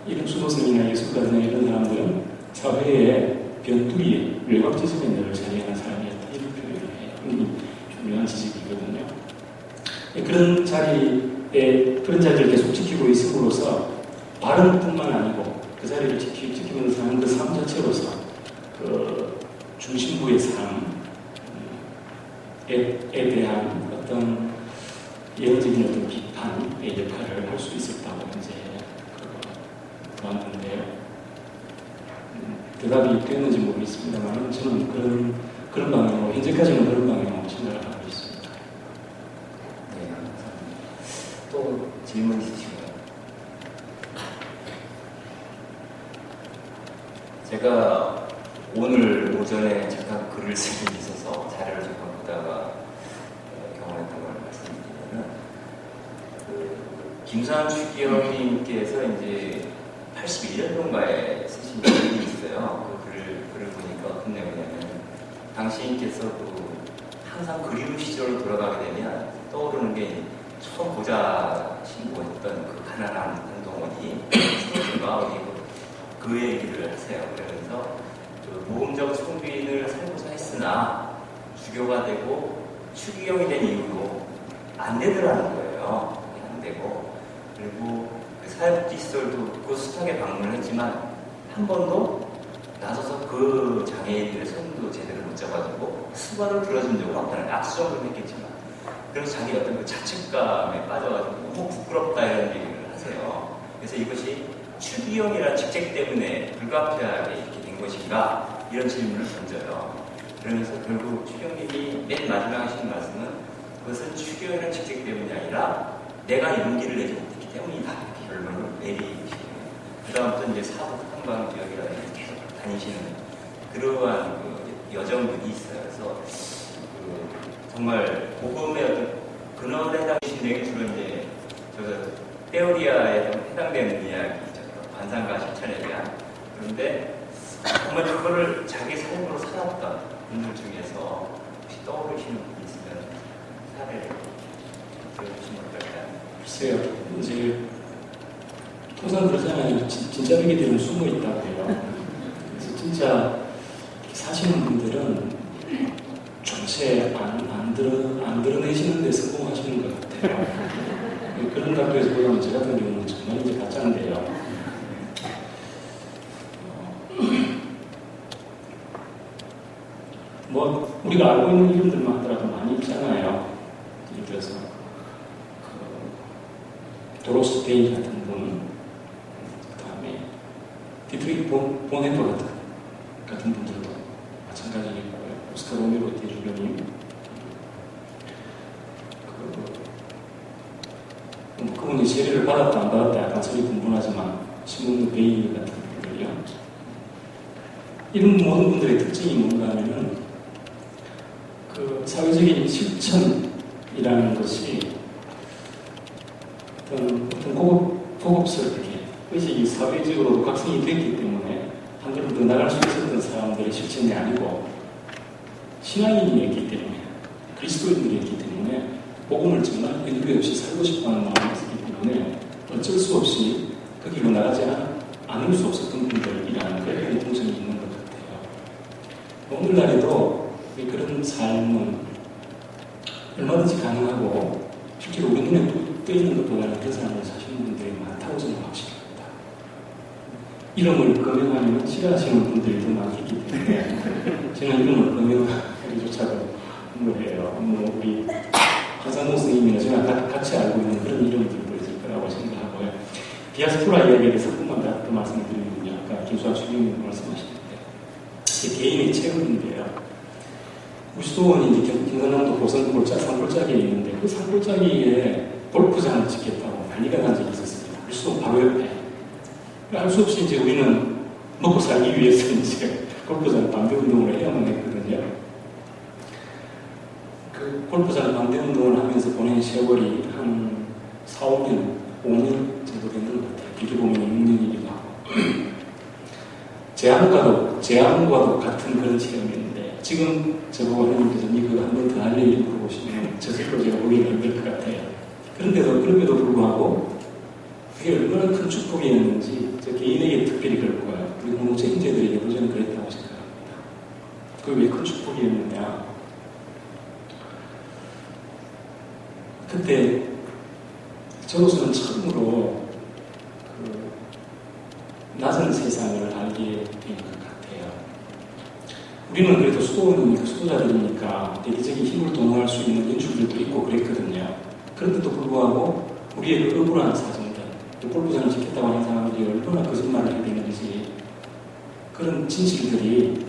이런 수도승이나 예술가들이나 이런 사람들은 사회의 변두리에 외곽지점에 늘 자리하는 사람이었다. 이런 표현을 해요. 굉장히 중요한 지식이거든요. 그런 자리를 계속 지키고 있음으로써 발언뿐만 아니고 그 자리를 지키면서 사는 그 삶 자체로서 그 중심부의 삶에 대한 어떤 예언적인 어떤 비판의 역할을 할 수 있었다고 이제 보았는데요. 대답이 됐는지 모르겠습니다만 저는 그런 방향으로 현재까지는 그런 방향으로 생각을 하고 있습니다. 네, 감사합니다. 또 질문 있으신가요? 제가 오늘 오전에 잠깐 글을 쓰기 있어서 자료를 잠깐 보다가 경험했던 걸 말씀드리면은 김수환 추기현님께서 이제 81년도인가에 쓰신 글이 있어요. 그 글을 보니까 어떤 내용이냐면 당신께서 항상 그리운 시절로 돌아가게 되면 떠오르는 게 처음 보자 신고했던 그 가난한 한동훈이 수도승과 그 얘기를 하세요. 그러면서 모험적 총빈을 살고자 했으나 주교가 되고 추기경이 된 이후로 안 되더라는 거예요. 안 되고. 그리고 그 사회복지 시설도 그 숱하게 방문을 했지만 한 번도 나서서 그 장애인들의 손도 제대로 못 잡아주고 수건을 들어준 적은 없다는 악수 정도는 했겠지만 그래서 자기 어떤 그 자책감에 빠져가지고 너무 부끄럽다 이런 얘기를 하세요. 그래서 이것이 추기경이라는 직책 때문에 불가피하게 이렇게 된 것인가 이런 질문을 던져요. 그러면서 결국 추기경님이 맨 마지막에 하신 말씀은 그것은 추기경이라는 직책 때문이 아니라 내가 용기를 내지 못했기 때문이다 이렇게 결론을 내리시네요. 그 다음부터 이제 사북 한방 지역이라든지 계속 다니시는 그러한 그 여정들이 있어요. 그래서 정말 복음의 어떤 근원에 해당되신 내용이 주로 이제 테오리아에 해당되는 이야기죠. 관상과 실천에 대한. 그런데 정말 그거를 자기 삶으로 살았던 분들 중에서 혹시 떠오르시는 분이 있으면 사례를 들어주시면 어떨까요? 글쎄요, 이제 통상 그러잖아요. 진짜 벽에들은 숨어 있다고 해요. 그래서 진짜 사시는 분들은 정체 안 드러내시는 데 성공하시는 것 같아요. 그런 각도에서 보면 저 같은 경우는 정말 이제 가짜인데요. 뭐 우리가 알고 있는 이름들만 하더라도 많이 있잖아요. 예를 들어서 도로스 데이 같은 분, 그 다음에 디트리히 보네토 같은 분들도 마찬가지겠고요. 오스카 로메로 대주교님, 그분이 세례를 받았다 안 받았다 약간 소리 분분하지만 시몬드 베일 같은 분들이요. 이런 모든 분들의 특징이 뭔가 하면은 그 사회적인 실천이라는 것이 어떤 고급스럽게 의식이 사회적으로 각성이 됐기 때문에 한 걸음 더 나갈 수 있었던 사람들의 실천이 아니고 신앙인이었기 때문에 그리스도인들이었기 때문에 복음을 정말 연구에 없이 살고 싶어하는 마음이 있었기 때문에 어쩔 수 없이 그 길로 나가지 않을 수 없었던 분들이라는 그런 공통점이 있는 것 같아요. 오늘날에도 그런 삶은 얼마든지 가능하고 실제로 우리 눈에 뜨이는 것보다는 그런 삶을 사시는 분들이 많다고 저는 확신합니다. 이름을 거명하면 싫어하시는 분들이 더 많기 때문에 저는 이름을 거명하기조차도 거예요. 뭐 우리 한상동 선생님이나 제가 같이 알고 있는 그런 이름들도 있을 거라고 생각하고요. 디아스포라 이야기에 대해서 조금만 더 말씀을 드리면요. 아까 김수환 주님이 말씀하셨는데 개인의 체험인데요. 우리 수도원이 이제 경상남도 고성 산골짜기에 있는데 그 산골짜기에 골프장을 짓겠다고 난리가 난 적이 있었습니다. 우리 수도원 바로 옆에. 알 수 없이 이제 우리는 먹고 살기 위해서 이제 골프장 반대 운동을 해야만 했거든요. 그 골프장 반대 운동을 하면서 보낸 세월이 한 4, 5년, 5년 정도 되는 것 같아요. 비교 보면 6년이기도 하고. 재앙과도 같은 그런 체험이었는데, 지금 저보고 하나님께서 이거 한 번 더 할 얘기 물어보시면 저절로 제가 보기가 힘들 것 같아요. 그럼에도 불구하고, 그게 얼마나 큰 축복이었는지, 저 개인에게 특별히 그렇고요. 우리 공동체 형제들에게도 저는 그랬다고 생각합니다. 그게 왜 큰 축복이었느냐? 그때 저로서는 처음으로 낮은 세상을 알게 된 것 같아요. 우리는 그래도 수도원이니까 수도자들이니까 대대적인 힘을 동원할 수 있는 연출들도 있고 그랬거든요. 그런데도 불구하고 우리의 그 억울한 사정들, 골프장을 짓겠다고 하는 사람들이 얼마나 거짓말을 해야 되는지 그런 진실들이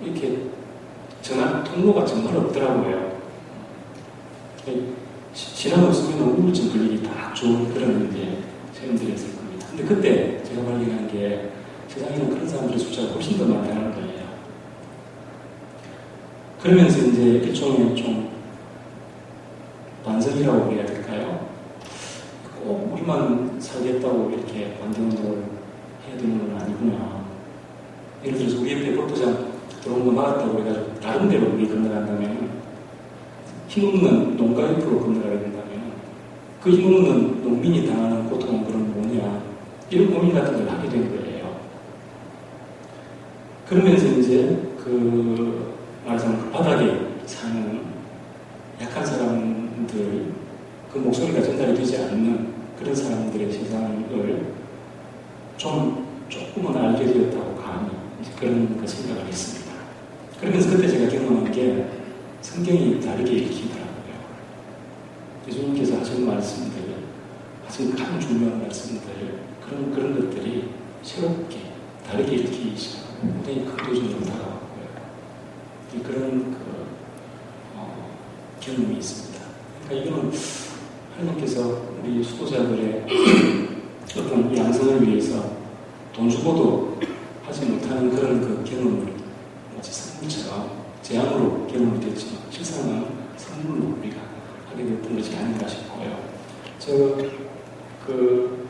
이렇게 전할 통로가 정말 없더라고요. 신앙 없으면 우울증 걸리기 딱 좋은 그런 이제 체험들이었을 겁니다. 근데 그때 제가 발견한 게 세상에는 그런 사람들의 숫자가 훨씬 더 많다는 거예요. 그러면서 이제 일종의 좀 반성이라고 해야 될까요? 꼭 우리만 살겠다고 이렇게 반대운동을 해야 되는 건 아니구나. 예를 들어서 우리 옆에 골프장 들어온 거 막았다고 해가지고 다른 데로 우리 건너간다면 힘없는 농가 옆으로 건너가게 된다면 그 힘없는 농민이 당하는 고통은 그럼 뭐냐 이런 고민 같은 걸 하게 된 거예요. 그러면서 이제 말하자면 그 바닥에 사는 약한 사람들 그 목소리가 전달이 되지 않는 그런 사람들의 세상을 조금은 알게 되었다고 감히 그런 그 생각을 했습니다. 그러면서 그때 제가 경험한 게 성경이 다르게 읽히더라고요. 예수님께서 하신 말씀들, 하신 가장 중요한 말씀들, 그런 것들이 새롭게 다르게 읽히시고 굉장히 큰 도전으로 다가왔고요. 그런 경험이 있습니다. 그러니까 이거는 하나님께서 우리 수도자들의 어떤 양성을 위해서 돈 주고도 하지 못하는 그런 그 경험을 마치 선물처럼 재앙으로 경험이 됐지만 실상은 선물로 우리가 하게 됐던 것이 아닌가 싶어요.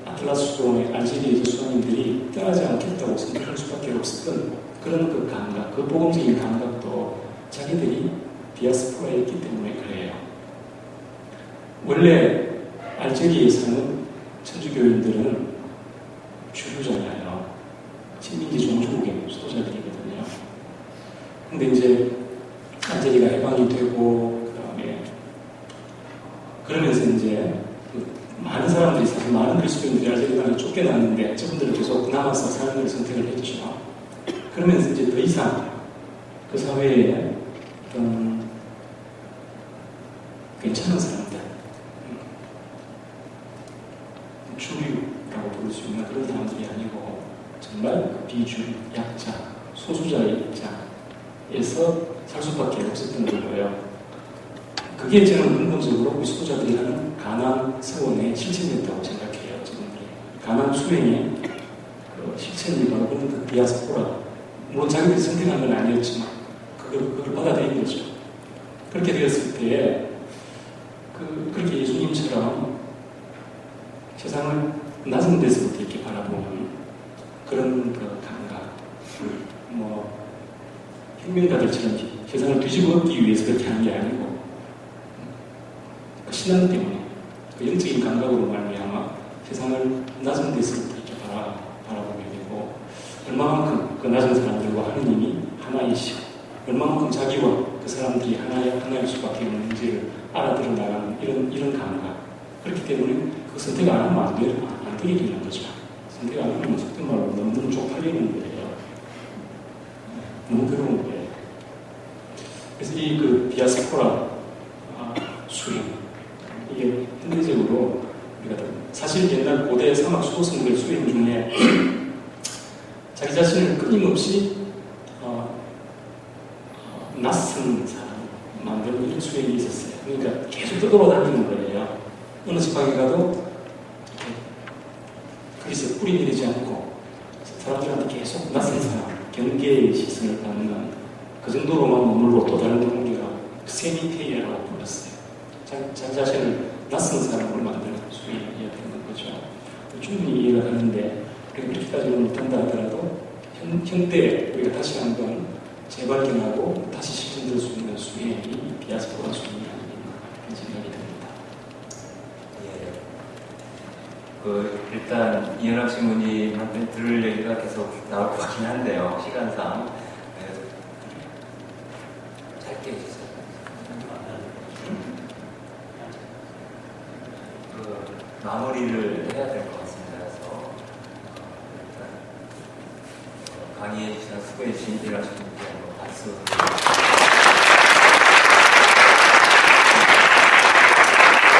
아틀라스 수도원의 알제리의 수도원인들이 떠나지 않겠다고 선택할 수밖에 없었던 그런 그 감각, 그 복음적인 감각도 자기들이 디아스포라에 있기 때문에 그래요. 원래 알제리에 사는 천주교인들은 주류잖아요. 식민지 종주국의 수도자들이거든요. 근데 이제 알제리가 해방이 되고 그러면서 이제 많은 사람들이 사실 많은 그리스도인들이 알제리가 쫓겨났는데 저분들은 계속 남아서 삶을 선택을 했죠. 그러면서 이제 더 이상 그 사회에 어떤 괜찮은 사람들, 주류라고 부를 수 있는 그런 사람들이 아니고 정말 그 비주류, 약자, 소수자의 입장에서 살 수밖에 없었던 거예요. 그게 저는 근본적으로 우리 수도자들이 하는 가난 서원의 실천이었다고 생각해요. 지금들이 가난 수행의 그 실천이 바로 그런 그 디아스포라, 물론 자기들이 선택한 건 아니었지만 그걸 받아들인 거죠. 그렇게 되었을 때에 그렇게 예수님처럼 세상을 낮은 데서부터 이렇게 바라보는 그런 그 감각, 혁명가들처럼 세상을 뒤집어 엎기 위해서 그렇게 하는 게 아니고 그 신앙 때문에 그 영적인 감각으로 말미암아 세상을 낮은 데서부터 이렇게 바라보게 되고 얼마만큼 그 낮은 사람들과 하느님이 하나이시고 얼마만큼 자기와 그 사람들이 하나일 수밖에 없는지를 알아들어 나가는 이런 감각. 그렇기 때문에 그 선택 안 하면 안 되게 되는 거죠. 선택 안 하면 속된 말로 너무 쪽팔리는 거예요. 너무 괴로운 거예요. 그래서 이 그 디아스포라 수행, 이게 현대적으로 우리가 사실 옛날 고대 사막 수도승들 수행 중에 자기 자신을 끊임없이 낯선 사람 만드는 이런 수행이 있었어요. 그러니까 계속 떠돌아다니는 거예요. 어느 지방에 가도 거기서 뿌리 내리지 않고 사람들한테 계속 낯선 사람, 경계의 시선을 받는 그 정도로만 머물고 또 다른 동기가 세미테이라고 불렀어요. 자기 자신을 낯선 사람으로 만드는 수행이었던 거죠. 충분히 이해가 가는데 그렇게까지는 못한다 하더라도 현대 우리가 다시 한번 재발견하고 다시 실천될 수 있는 수행이 디아스포라 수행이 아닌가 그런 생각이 듭니다. 예. 일단 이현학 신부님한테 들을 얘기가 계속 나올 것 같긴 한데요. 시간상. 짧게 해주세요. 마무리를 해야 될 것 같습니다. 그래서 일단 강의해 주셔서 수고해 주신 이현학 신부님께 한번 박수.